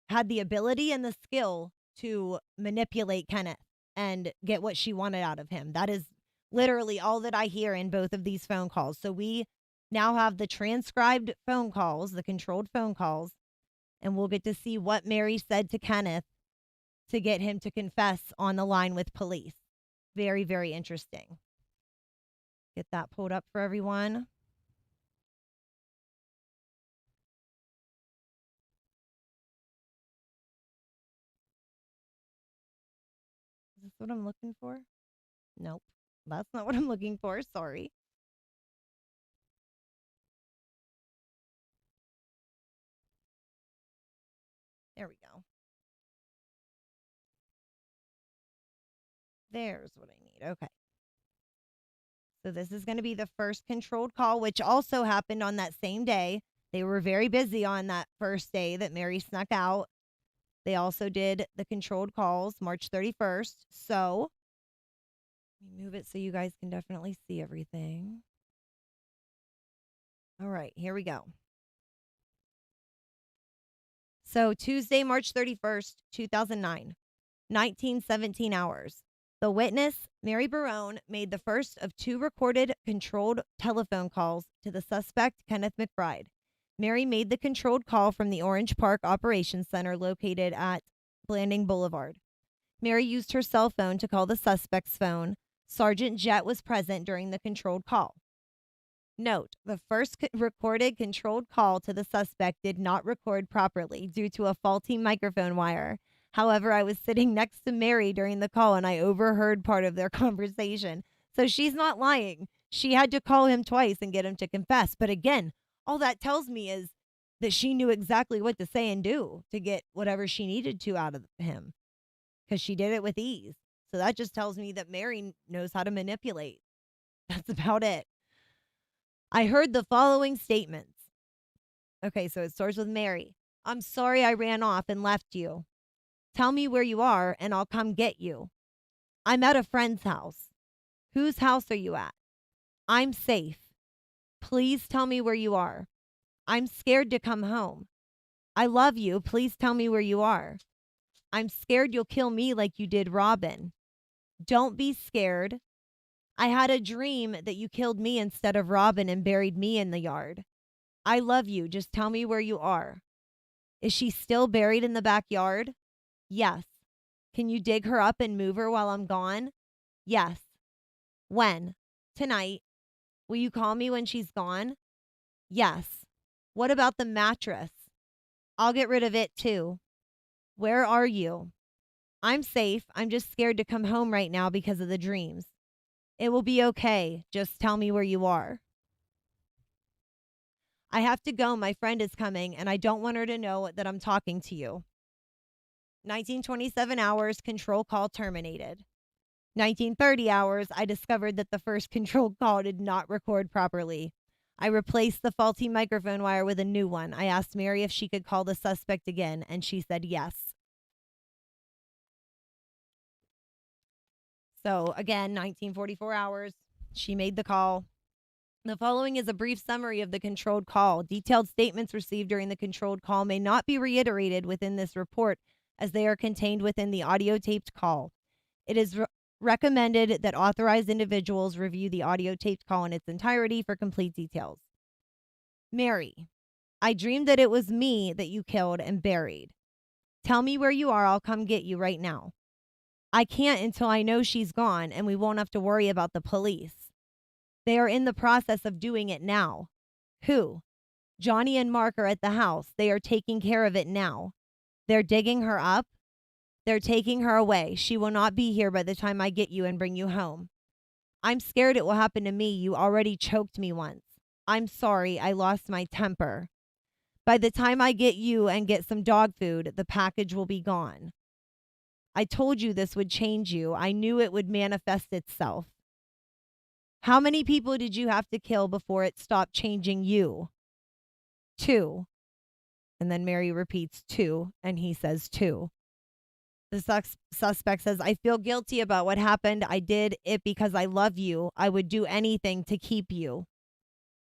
had the ability and the skill to manipulate Kenneth and get what she wanted out of him. That is literally all that I hear in both of these phone calls. So we now have the transcribed phone calls, the controlled phone calls, and we'll get to see what Mary said to Kenneth to get him to confess on the line with police. Very, very interesting. Get that pulled up for everyone. Is this what I'm looking for? Nope. That's not what I'm looking for. Sorry. There we go. There's what I need. Okay. So this is going to be the first controlled call, which also happened on that same day. They were very busy on that first day that Mary snuck out. They also did the controlled calls March 31st. So let me move it so you guys can definitely see everything. All right, here we go. So Tuesday, March 31st, 2009, 19:17 hours. The witness, Mary Barone, made the first of 2 recorded controlled telephone calls to the suspect, Kenneth Mcbride. Mary made the controlled call from the Orange Park Operations Center located at Blanding Boulevard. Mary used her cell phone to call the suspect's phone. Sergeant Jett was present during the controlled call. Note, the first recorded controlled call to the suspect did not record properly due to a faulty microphone wire. However, I was sitting next to Mary during the call and I overheard part of their conversation. So she's not lying. She had to call him twice and get him to confess. But again, all that tells me is that she knew exactly what to say and do to get whatever she needed to out of him because she did it with ease. So that just tells me that Mary knows how to manipulate. That's about it. I heard the following statements. Okay, so it starts with Mary. I'm sorry I ran off and left you. Tell me where you are and I'll come get you. I'm at a friend's house. Whose house are you at? I'm safe. Please tell me where you are. I'm scared to come home. I love you. Please tell me where you are. I'm scared you'll kill me like you did Robin. Don't be scared. I had a dream that you killed me instead of Robin and buried me in the yard. I love you. Just tell me where you are. Is she still buried in the backyard? Yes. Can you dig her up and move her while I'm gone? Yes. When? Tonight. Will you call me when she's gone? Yes. What about the mattress? I'll get rid of it too. Where are you? I'm safe. I'm just scared to come home right now because of the dreams. It will be okay. Just tell me where you are. I have to go. My friend is coming, and I don't want her to know that I'm talking to you. 1927 hours, control call terminated. 1930 hours, I discovered that the first control call did not record properly. I replaced the faulty microphone wire with a new one. I asked Mary if she could call the suspect again, and she said yes. So again, 1944 hours, she made the call. The following is a brief summary of the controlled call. Detailed statements received during the controlled call may not be reiterated within this report as they are contained within the audio taped call. It is recommended that authorized individuals review the audio taped call in its entirety for complete details. Mary, I dreamed that it was me that you killed and buried. Tell me where you are. I'll come get you right now. I can't until I know she's gone and we won't have to worry about the police. They are in the process of doing it now. Who? Johnny and Mark are at the house. They are taking care of it now. They're digging her up. They're taking her away. She will not be here by the time I get you and bring you home. I'm scared it will happen to me. You already choked me once. I'm sorry. I lost my temper. By the time I get you and get some dog food, the package will be gone. I told you this would change you. I knew it would manifest itself. How many people did you have to kill before it stopped changing you? 2. And then Mary repeats 2, and he says 2. The suspect says, I feel guilty about what happened. I did it because I love you. I would do anything to keep you.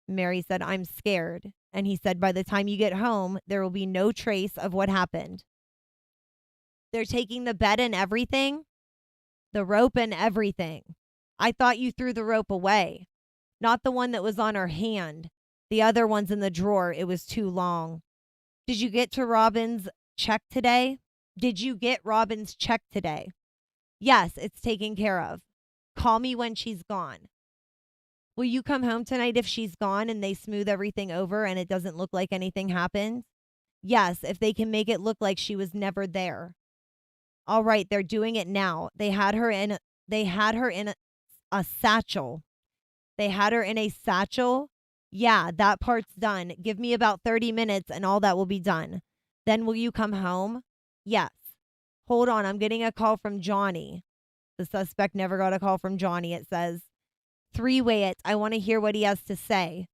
Mary said, I'm scared. And he said, by the time you get home, there will be no trace of what happened. They're taking the bed and everything, the rope and everything. I thought you threw the rope away, not the one that was on her hand. The other one's in the drawer. It was too long. Did you get to Robin's check today? Did you get Robin's check today? Yes, it's taken care of. Call me when she's gone. Will you come home tonight if she's gone and they smooth everything over and it doesn't look like anything happened? Yes, if they can make it look like she was never there. All right, they're doing it now. They had her in a satchel. They had her in a satchel? Yeah, that part's done. Give me about 30 minutes and all that will be done. Then will you come home? Yes. Hold on, I'm getting a call from Johnny. The suspect never got a call from Johnny, it says. Three-way it. I want to hear what he has to say.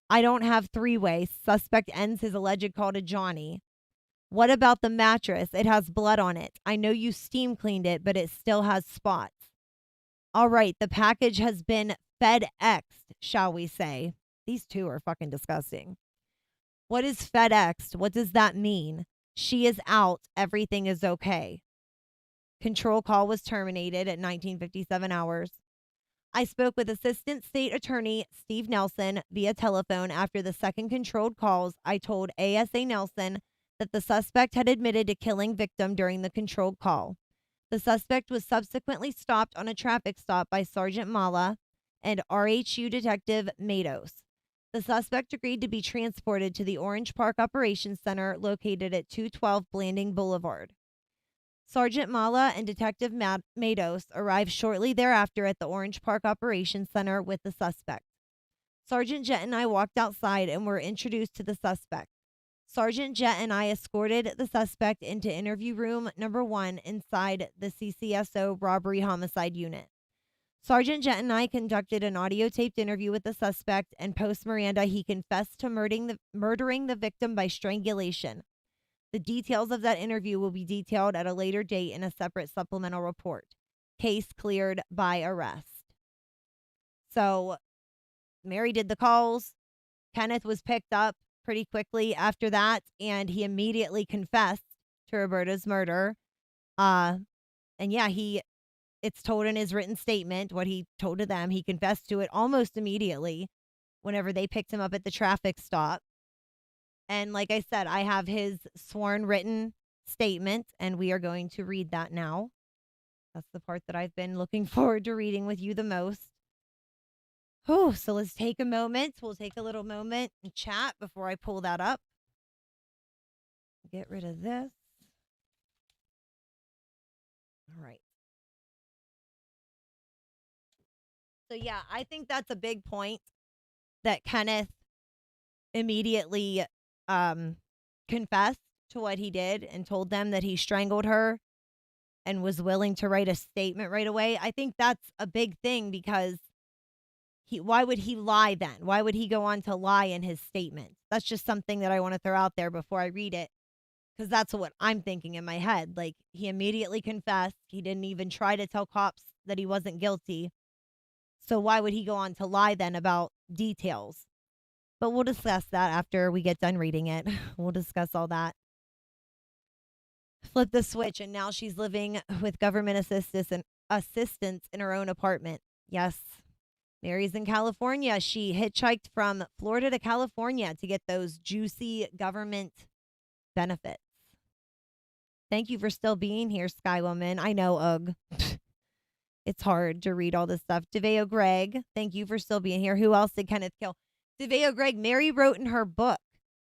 I don't have three-way. Suspect ends his alleged call to Johnny. What about the mattress? It has blood on it. I know you steam cleaned it, but it still has spots. All right, the package has been FedExed, shall we say. These two are fucking disgusting. What is FedExed? What does that mean? She is out. Everything is okay. Control call was terminated at 19:57 hours. I spoke with Assistant State Attorney Steve Nelson via telephone after the second controlled calls. I told ASA Nelson that the suspect had admitted to killing victim during the controlled call. The suspect was subsequently stopped on a traffic stop by Sergeant Mala and RHU Detective Matos. The suspect agreed to be transported to the Orange Park Operations Center located at 212 Blanding Boulevard. Sergeant Mala and Detective Matos arrived shortly thereafter at the Orange Park Operations Center with the suspect. Sergeant Jett and I walked outside and were introduced to the suspect. Sergeant Jett and I escorted the suspect into interview room number 1 inside the CCSO robbery homicide unit. Sergeant Jett and I conducted an audio-taped interview with the suspect, and post-Miranda, he confessed to murdering the victim by strangulation. The details of that interview will be detailed at a later date in a separate supplemental report. Case cleared by arrest. So, Mary did the calls. Kenneth was picked up pretty quickly after that, and he immediately confessed to Roberta's murder. And yeah, it's told in his written statement what he told to them. He confessed to it almost immediately whenever they picked him up at the traffic stop. And like I said, I have his sworn written statement, and we are going to read that now. That's the part that I've been looking forward to reading with you the most. Oh, so let's take a moment. We'll take a little moment and chat before I pull that up. Get rid of this. All right. So yeah, I think that's a big point that Kenneth immediately confessed to what he did and told them that he strangled her and was willing to write a statement right away. I think that's a big thing because why would he lie then? Why would he go on to lie in his statement? That's just something that I want to throw out there before I read it, because that's what I'm thinking in my head. Like, he immediately confessed. He didn't even try to tell cops that he wasn't guilty. So why would he go on to lie then about details? But we'll discuss that after we get done reading it. We'll discuss all that. Flip the switch, and now she's living with government assistance in her own apartment. Yes, Mary's in California. She hitchhiked from Florida to California to get those juicy government benefits. Thank you for still being here, Skywoman. I know, ugh. It's hard to read all this stuff. DeVeo Greg, thank you for still being here. Who else did Kenneth kill? DeVeo Greg, Mary wrote in her book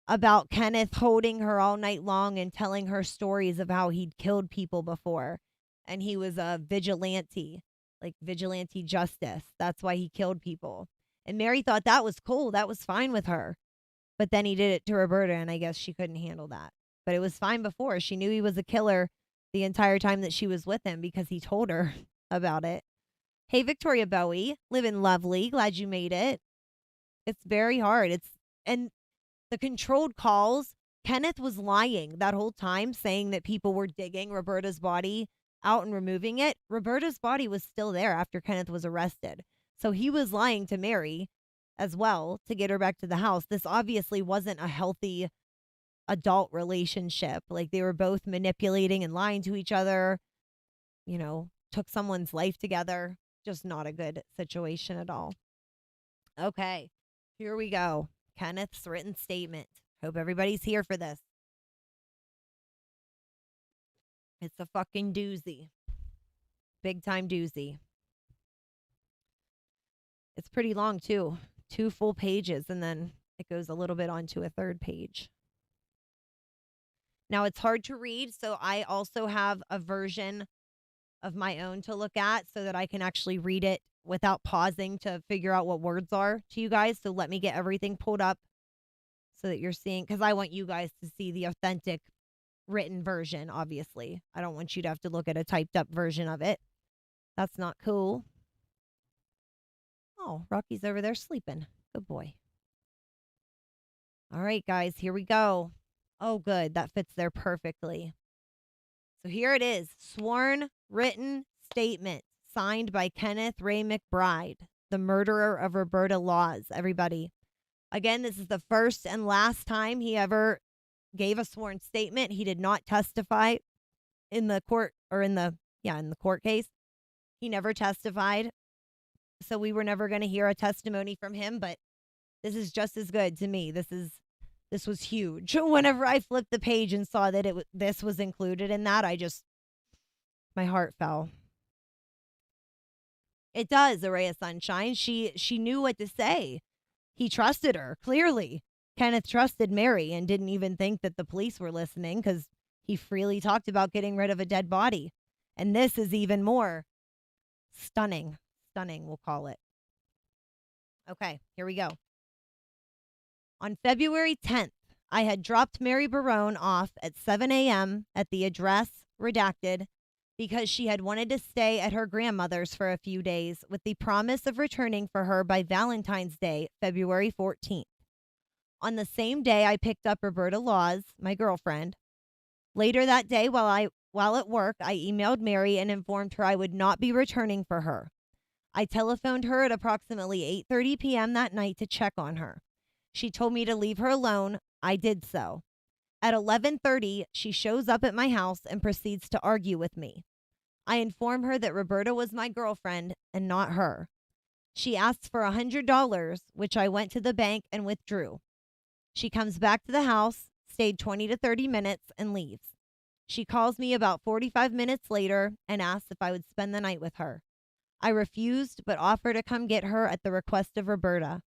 about Kenneth holding her all night long and telling her stories of how he'd killed people before. And he was a vigilante, like vigilante justice. That's why he killed people. And Mary thought that was cool. That was fine with her. But then he did it to Roberta, and I guess she couldn't handle that. But it was fine before. She knew he was a killer the entire time that she was with him because he told her about it. Hey, Victoria Bowie, living lovely. Glad you made it. It's very hard. And the controlled calls, Kenneth was lying that whole time, saying that people were digging Roberta's body out and removing it. Roberta's body was still there after Kenneth was arrested. So he was lying to Mary as well to get her back to the house. This obviously wasn't a healthy adult relationship. Like, they were both manipulating and lying to each other, you know, took someone's life together. Just not a good situation at all. Okay, here we go. Kenneth's written statement. Hope everybody's here for this. It's a fucking doozy. Big time doozy. It's pretty long too. 2 full pages, and then it goes a little bit onto a third page. Now, it's hard to read, so I also have a version of my own to look at so that I can actually read it without pausing to figure out what words are to you guys. So let me get everything pulled up so that you're seeing, because I want you guys to see the authentic written version, obviously. I don't want you to have to look at a typed up version of it. That's not cool. Oh, Rocky's over there sleeping. Good boy. All right, guys, here we go. Oh, good. That fits there perfectly. So here it is. Sworn written statement signed by Kenneth Ray McBride, the murderer of Roberta Laws. Everybody. Again, this is the first and last time he ever gave a sworn statement. He did not testify in the court or in the court case. He never testified. So we were never going to hear a testimony from him, but this is just as good to me. This was huge. Whenever I flipped the page and saw that this was included in that, my heart fell. It does, a ray of sunshine. She knew what to say. He trusted her, clearly. Kenneth trusted Mary and didn't even think that the police were listening because he freely talked about getting rid of a dead body. And this is even more stunning. Stunning, we'll call it. Okay, here we go. On February 10th, I had dropped Mary Barone off at 7 a.m. at the address redacted because she had wanted to stay at her grandmother's for a few days with the promise of returning for her by Valentine's Day, February 14th. On the same day, I picked up Roberta Laws, my girlfriend. Later that day, while at work, I emailed Mary and informed her I would not be returning for her. I telephoned her at approximately 8:30 p.m. that night to check on her. She told me to leave her alone. I did so. At 11:30, she shows up at my house and proceeds to argue with me. I inform her that Roberta was my girlfriend and not her. She asks for $100, which I went to the bank and withdrew. She comes back to the house, stayed 20 to 30 minutes, and leaves. She calls me about 45 minutes later and asks if I would spend the night with her. I refused, but offer to come get her at the request of Roberta.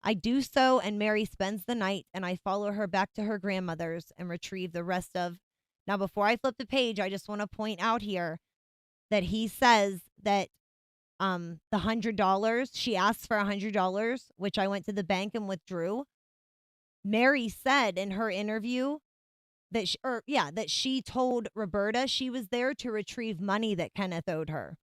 I do so, and Mary spends the night, and I follow her back to her grandmother's and retrieve the rest of... Now, before I flip the page, I just want to point out here that he says that the $100, she asked for $100, which I went to the bank and withdrew. Mary said in her interview that she told Roberta she was there to retrieve money that Kenneth owed her.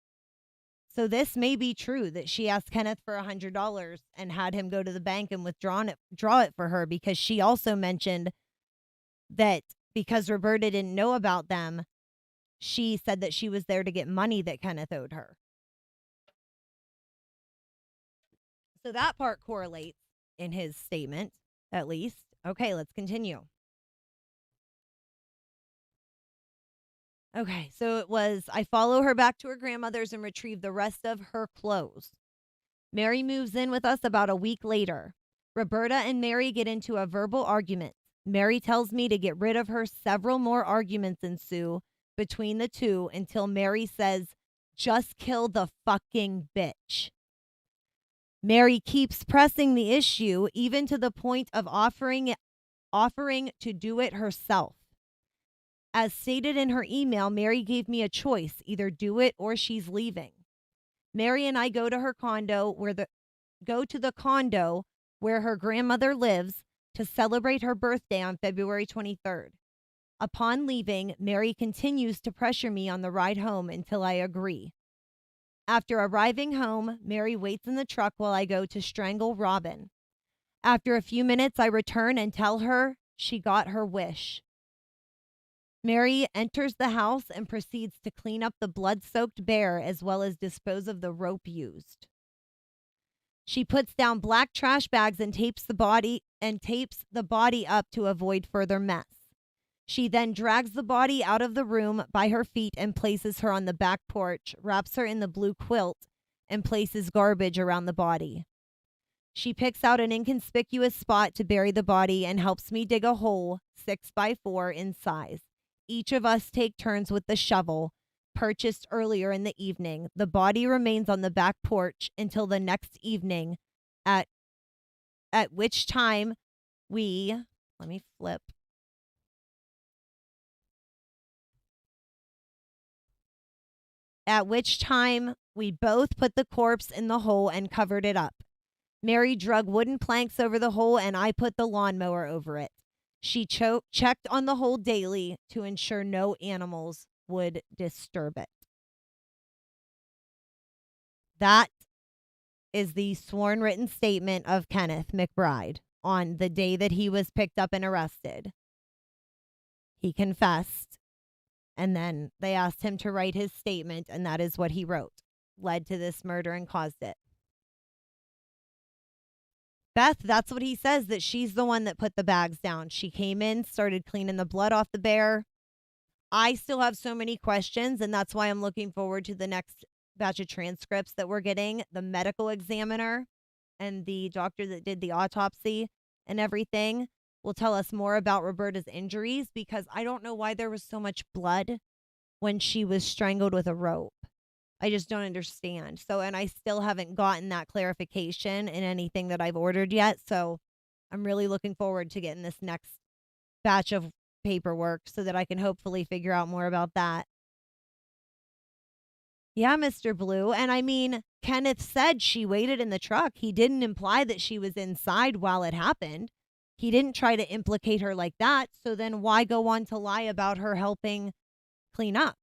So this may be true, that she asked Kenneth for $100 and had him go to the bank and draw it for her, because she also mentioned that because Roberta didn't know about them, she said that she was there to get money that Kenneth owed her. So that part correlates in his statement, at least. Okay, let's continue. Okay, so it was, I follow her back to her grandmother's and retrieve the rest of her clothes. Mary moves in with us about a week later. Roberta and Mary get into a verbal argument. Mary tells me to get rid of her. Several more arguments ensue between the two until Mary says, "Just kill the fucking bitch." Mary keeps pressing the issue, even to the point of offering to do it herself. As stated in her email, Mary gave me a choice, either do it or she's leaving. Mary and I go to the condo where her grandmother lives to celebrate her birthday on February 23rd. Upon leaving, Mary continues to pressure me on the ride home until I agree. After arriving home, Mary waits in the truck while I go to strangle Robin. After a few minutes, I return and tell her she got her wish. Mary enters the house and proceeds to clean up the blood-soaked bear as well as dispose of the rope used. She puts down black trash bags and tapes the body up to avoid further mess. She then drags the body out of the room by her feet and places her on the back porch, wraps her in the blue quilt, and places garbage around the body. She picks out an inconspicuous spot to bury the body and helps me dig a hole 6 by 4 in size. Each of us take turns with the shovel, purchased earlier in the evening. The body remains on the back porch until the next evening, at which time we both put the corpse in the hole and covered it up. Mary drug wooden planks over the hole and I put the lawnmower over it. She checked on the hole daily to ensure no animals would disturb it. That is the sworn written statement of Kenneth Mcbride on the day that he was picked up and arrested. He confessed, and then they asked him to write his statement, and that is what he wrote. Led to this murder and caused it. Beth, that's what he says, that she's the one that put the bags down. She came in, started cleaning the blood off the bear. I still have so many questions, and that's why I'm looking forward to the next batch of transcripts that we're getting. The medical examiner and the doctor that did the autopsy and everything will tell us more about Roberta's injuries, because I don't know why there was so much blood when she was strangled with a rope. I just don't understand. So, and I still haven't gotten that clarification in anything that I've ordered yet. So I'm really looking forward to getting this next batch of paperwork so that I can hopefully figure out more about that. Yeah, Mr. Blue. And I mean, Kenneth said she waited in the truck. He didn't imply that she was inside while it happened. He didn't try to implicate her like that. So then why go on to lie about her helping clean up?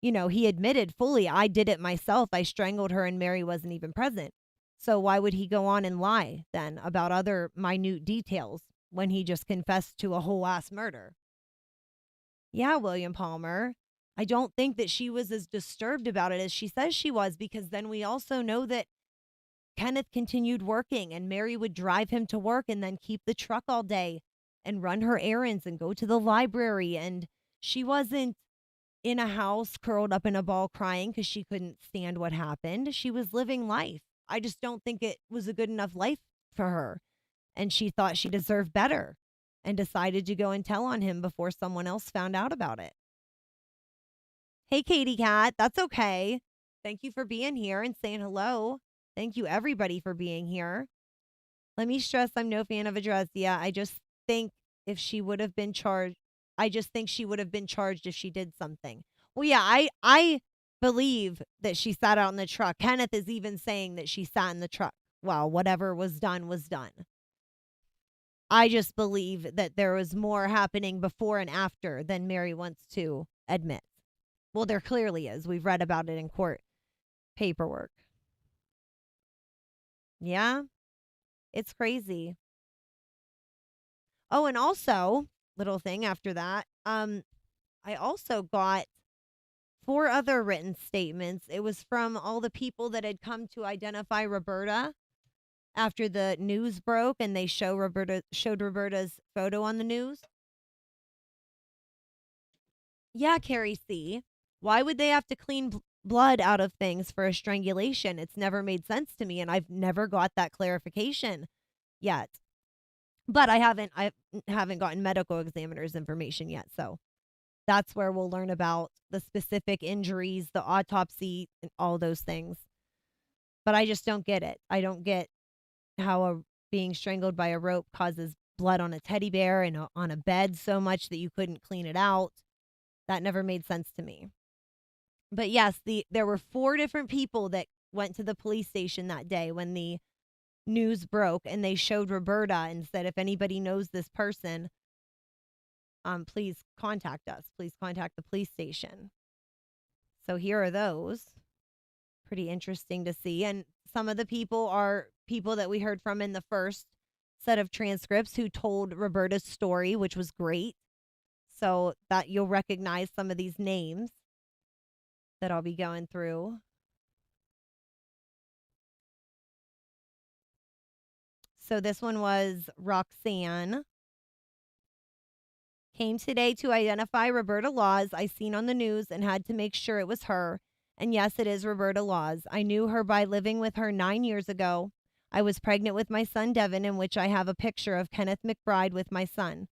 You know, he admitted fully, I did it myself. I strangled her and Mary wasn't even present. So why would he go on and lie then about other minute details when he just confessed to a whole ass murder? Yeah, William Palmer. I don't think that she was as disturbed about it as she says she was, because then we also know that Kenneth continued working and Mary would drive him to work and then keep the truck all day and run her errands and go to the library. And she wasn't in a house curled up in a ball crying because she couldn't stand what happened. She was living life. I just don't think it was a good enough life for her. And she thought she deserved better and decided to go and tell on him before someone else found out about it. Hey, Katie Cat, that's okay. Thank you for being here and saying hello. Thank you, everybody, for being here. Let me stress, I'm no fan of Adresia. I just think she would have been charged if she did something. Well, yeah, I believe that she sat out in the truck. Kenneth is even saying that she sat in the truck. Well, whatever was done was done. I just believe that there was more happening before and after than Mary wants to admit. Well, there clearly is. We've read about it in court paperwork. Yeah, it's crazy. Oh, and also, little thing after that, I also got 4 other written statements. It was from all the people that had come to identify Roberta. after the news broke and they showed Roberta's photo on the news. Yeah, Carrie C. Why would they have to clean blood out of things for a strangulation? It's never made sense to me, and I've never got that clarification yet. But I haven't gotten medical examiner's information yet, so that's where we'll learn about the specific injuries, the autopsy, and all those things. But I just don't get it. I don't get how being strangled by a rope causes blood on a teddy bear and on a bed so much that you couldn't clean it out. That never made sense to me. But yes, there were 4 different people that went to the police station that day when the news broke, and they showed Roberta and said, if anybody knows this person, please contact us. Please contact the police station. So here are those. Pretty interesting to see. And some of the people are people that we heard from in the first set of transcripts who told Roberta's story, which was great. So that you'll recognize some of these names that I'll be going through. So this one was Roxanne. Came today to identify Roberta Laws I seen on the news and had to make sure it was her. And yes, it is Roberta Laws. I knew her by living with her 9 years ago. I was pregnant with my son Devin, in which I have a picture of Kenneth Mcbride with my son.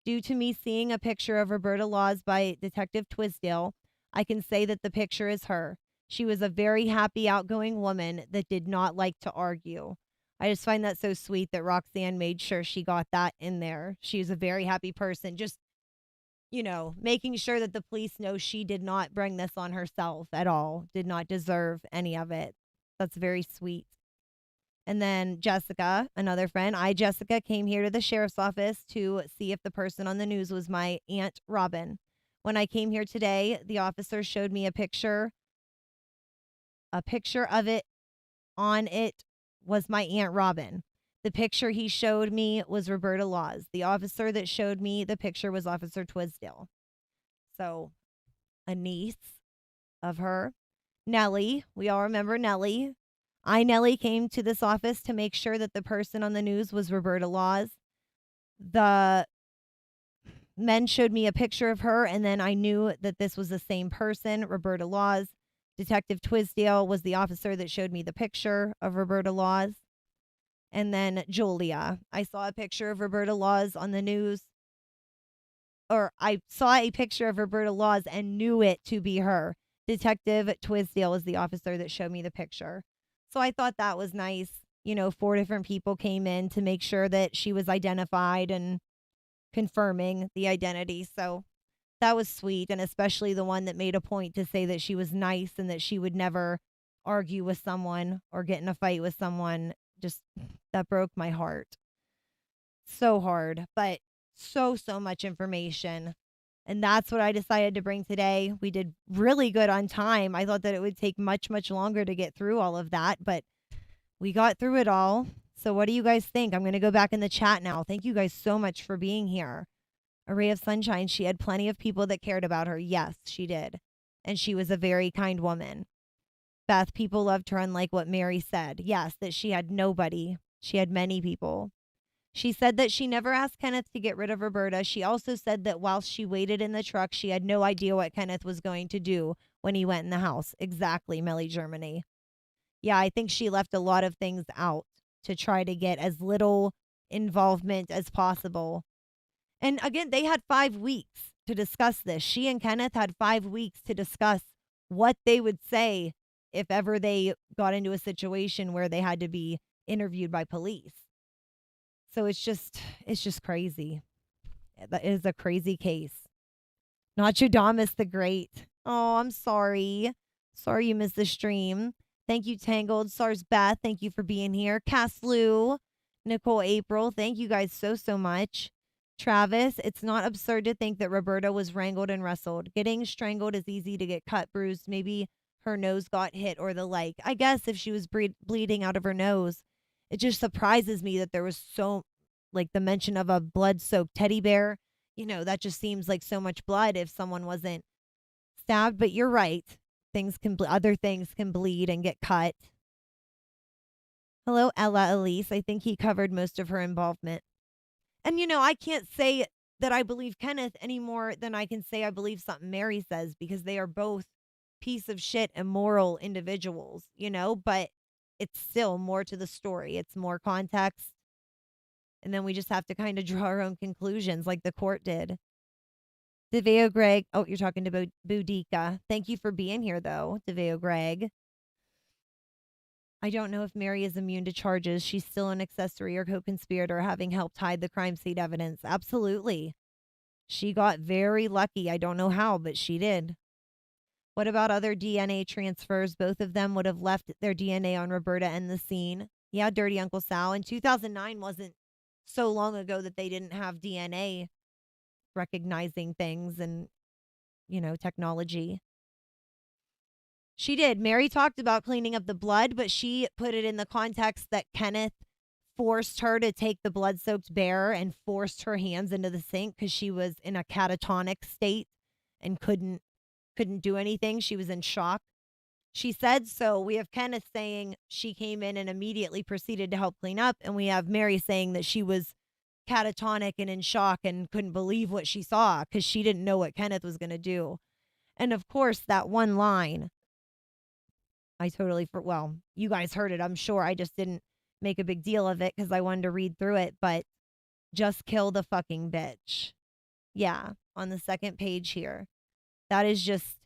Due to me seeing a picture of Roberta Laws by Detective Twisdale, I can say that the picture is her. She was a very happy, outgoing woman that did not like to argue. I just find that so sweet that Roxanne made sure she got that in there. She was a very happy person, just, making sure that the police know she did not bring this on herself at all, did not deserve any of it. That's very sweet. And then Jessica, another friend. Jessica, came here to the sheriff's office to see if the person on the news was my Aunt Robin. When I came here today, the officer showed me a picture of it. On it was my Aunt Robin. The picture he showed me was Roberta Laws. The officer that showed me the picture was Officer Twisdale. So, a niece of her. Nellie, we all remember Nellie. Nellie came to this office to make sure that the person on the news was Roberta Laws. The men showed me a picture of her, and then I knew that this was the same person, Roberta Laws. Detective Twisdale was the officer that showed me the picture of Roberta Laws. And then Julia. I saw a picture of Roberta Laws on the news. Or I saw a picture of Roberta Laws and knew it to be her. Detective Twisdale was the officer that showed me the picture. So I thought that was nice. 4 different people came in to make sure that she was identified and confirming the identity. So that was sweet. And especially the one that made a point to say that she was nice and that she would never argue with someone or get in a fight with someone. Just, that broke my heart. So hard, but so much information. And that's what I decided to bring today. We did really good on time. I thought that it would take much longer to get through all of that, but we got through it all. So what do you guys think? I'm going to go back in the chat now. Thank you guys so much for being here. A ray of sunshine. She had plenty of people that cared about her. Yes, she did. And she was a very kind woman. Beth, people loved her, unlike what Mary said. Yes, that she had nobody. She had many people. She said that she never asked Kenneth to get rid of Roberta. She also said that while she waited in the truck, she had no idea what Kenneth was going to do when he went in the house. Exactly, Melly Germany. Yeah, I think she left a lot of things out to try to get as little involvement as possible. And again, they had 5 weeks to discuss this. She and Kenneth had 5 weeks to discuss what they would say if ever they got into a situation where they had to be interviewed by police. So it's just crazy. That is a crazy case. Nostradamus the Great. Oh, I'm sorry. Sorry you missed the stream. Thank you, Tangled. Sars Beth, thank you for being here. Cass Lou, Nicole April, thank you guys so much. Travis, it's not absurd to think that Roberta was wrangled and wrestled. Getting strangled is easy to get cut, bruised. Maybe her nose got hit or the like. I guess if she was bleeding out of her nose. It just surprises me that there was the mention of a blood-soaked teddy bear. That just seems like so much blood if someone wasn't stabbed. But you're right. Other things can bleed and get cut. Hello, Ella Elise. I think he covered most of her involvement. And, I can't say that I believe Kenneth any more than I can say I believe something Mary says, because they are both piece of shit immoral individuals, but it's still more to the story. It's more context. And then we just have to kind of draw our own conclusions like the court did. DeVeo Greg. Oh, you're talking to Boudica. Thank you for being here, though, DeVeo Greg. I don't know if Mary is immune to charges. She's still an accessory or co-conspirator, having helped hide the crime scene evidence. Absolutely. She got very lucky. I don't know how, but she did. What about other DNA transfers? Both of them would have left their DNA on Roberta and the scene. Yeah, Dirty Uncle Sal. In 2009 wasn't so long ago that they didn't have DNA recognizing things and, technology. She did. Mary talked about cleaning up the blood, but she put it in the context that Kenneth forced her to take the blood-soaked bear and forced her hands into the sink because she was in a catatonic state and couldn't do anything. She was in shock. She said so. We have Kenneth saying she came in and immediately proceeded to help clean up, and we have Mary saying that she was catatonic and in shock and couldn't believe what she saw because she didn't know what Kenneth was going to do. And of course, that one line, you guys heard it, I'm sure. I just didn't make a big deal of it because I wanted to read through it, but just kill the fucking bitch. Yeah, on the second page here. That is just,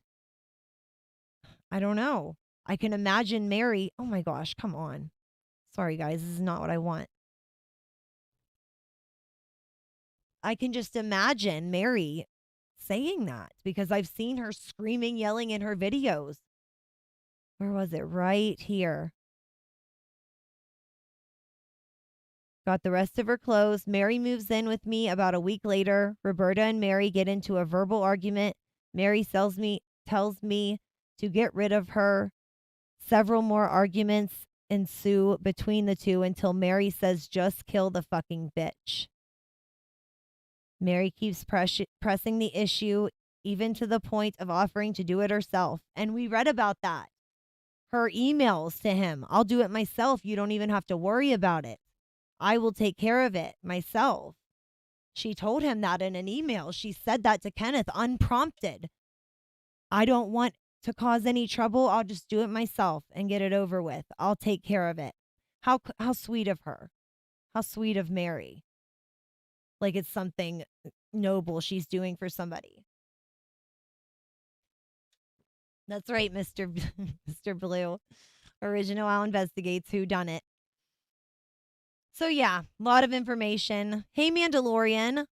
I don't know. I can imagine Mary. Oh my gosh, come on. Sorry, guys, this is not what I want. I can just imagine Mary saying that because I've seen her screaming, yelling in her videos. Where was it? Right here. Got the rest of her clothes. Mary moves in with me about a week later. Roberta and Mary get into a verbal argument. Mary tells me to get rid of her. Several more arguments ensue between the two until Mary says, just kill the fucking bitch. Mary keeps pressing the issue, even to the point of offering to do it herself. And we read about that. Her emails to him. I'll do it myself. You don't even have to worry about it. I will take care of it myself. She told him that in an email. She said that to Kenneth unprompted. I don't want to cause any trouble. I'll just do it myself and get it over with. I'll take care of it. How sweet of her. How sweet of Mary. Like it's something noble she's doing for somebody. That's right, Mr. Mr. Blue. OriginalOWL investigates who done it. So yeah, a lot of information. Hey, Mandalorian.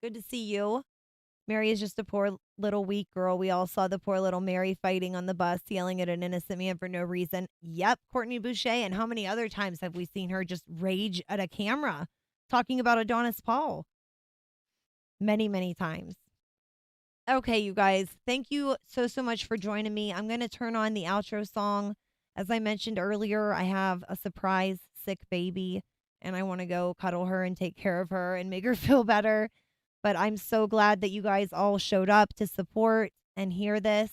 Good to see you. Mary is just a poor little weak girl. We all saw the poor little Mary fighting on the bus, yelling at an innocent man for no reason. Yep, Courtney Boucher. And how many other times have we seen her just rage at a camera talking about Adonis Paul? Many, many times. Okay, you guys, thank you so much for joining me. I'm going to turn on the outro song. As I mentioned earlier, I have a surprise sick baby, and I want to go cuddle her and take care of her and make her feel better. But I'm so glad that you guys all showed up to support and hear this.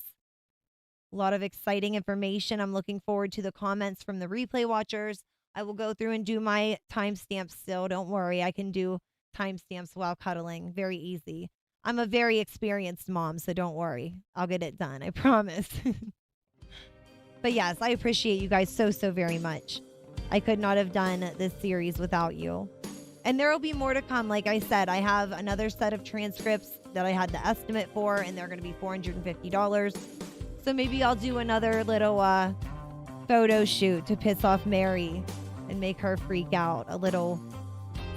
A lot of exciting information. I'm looking forward to the comments from the replay watchers. I will go through and do my timestamps still. Don't worry, I can do timestamps while cuddling. Very easy. I'm a very experienced mom, so don't worry. I'll get it done. I promise. But yes, I appreciate you guys so very much. I could not have done this series without you. And there will be more to come. Like I said, I have another set of transcripts that I had the estimate for, and they're going to be $450. So maybe I'll do another little photo shoot to piss off Mary and make her freak out. A little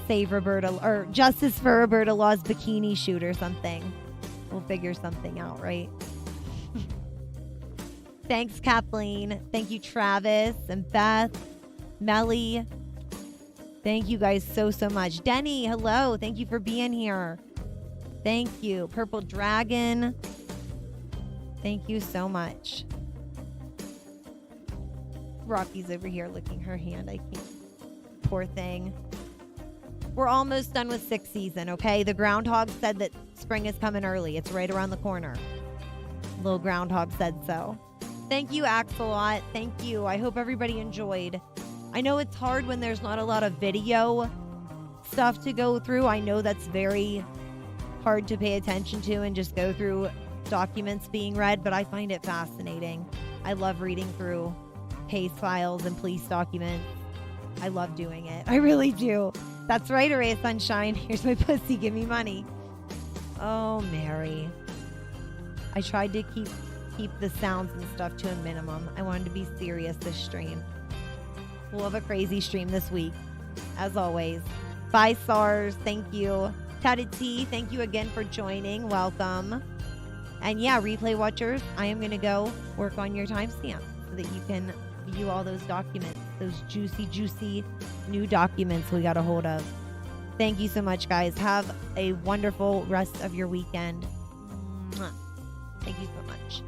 save Roberta or justice for Roberta Laws bikini shoot or something. We'll figure something out, right? Thanks, Kathleen. Thank you, Travis and Beth, Melly. Thank you guys so much. Denny, hello. Thank you for being here. Thank you. Purple Dragon. Thank you so much. Rocky's over here licking her hand. I can't. Poor thing. We're almost done with 6th season, okay? The groundhog said that spring is coming early. It's right around the corner. Little groundhog said so. Thank you, Axelot. Thank you. I hope everybody enjoyed. I know it's hard when there's not a lot of video stuff to go through. I know that's very hard to pay attention to and just go through documents being read, but I find it fascinating. I love reading through case files and police documents. I love doing it. I really do. That's right, Array of Sunshine. Here's my pussy. Give me money. Oh, Mary. I tried to keep the sounds and stuff to a minimum. I wanted to be serious this stream. We'll have a crazy stream this week, as always. Bye, SARS. Thank you. Tatted T, thank you again for joining. Welcome. And yeah, replay watchers, I am going to go work on your timestamp so that you can view all those documents, those juicy, juicy new documents we got a hold of. Thank you so much, guys. Have a wonderful rest of your weekend. Mwah. Thank you so much.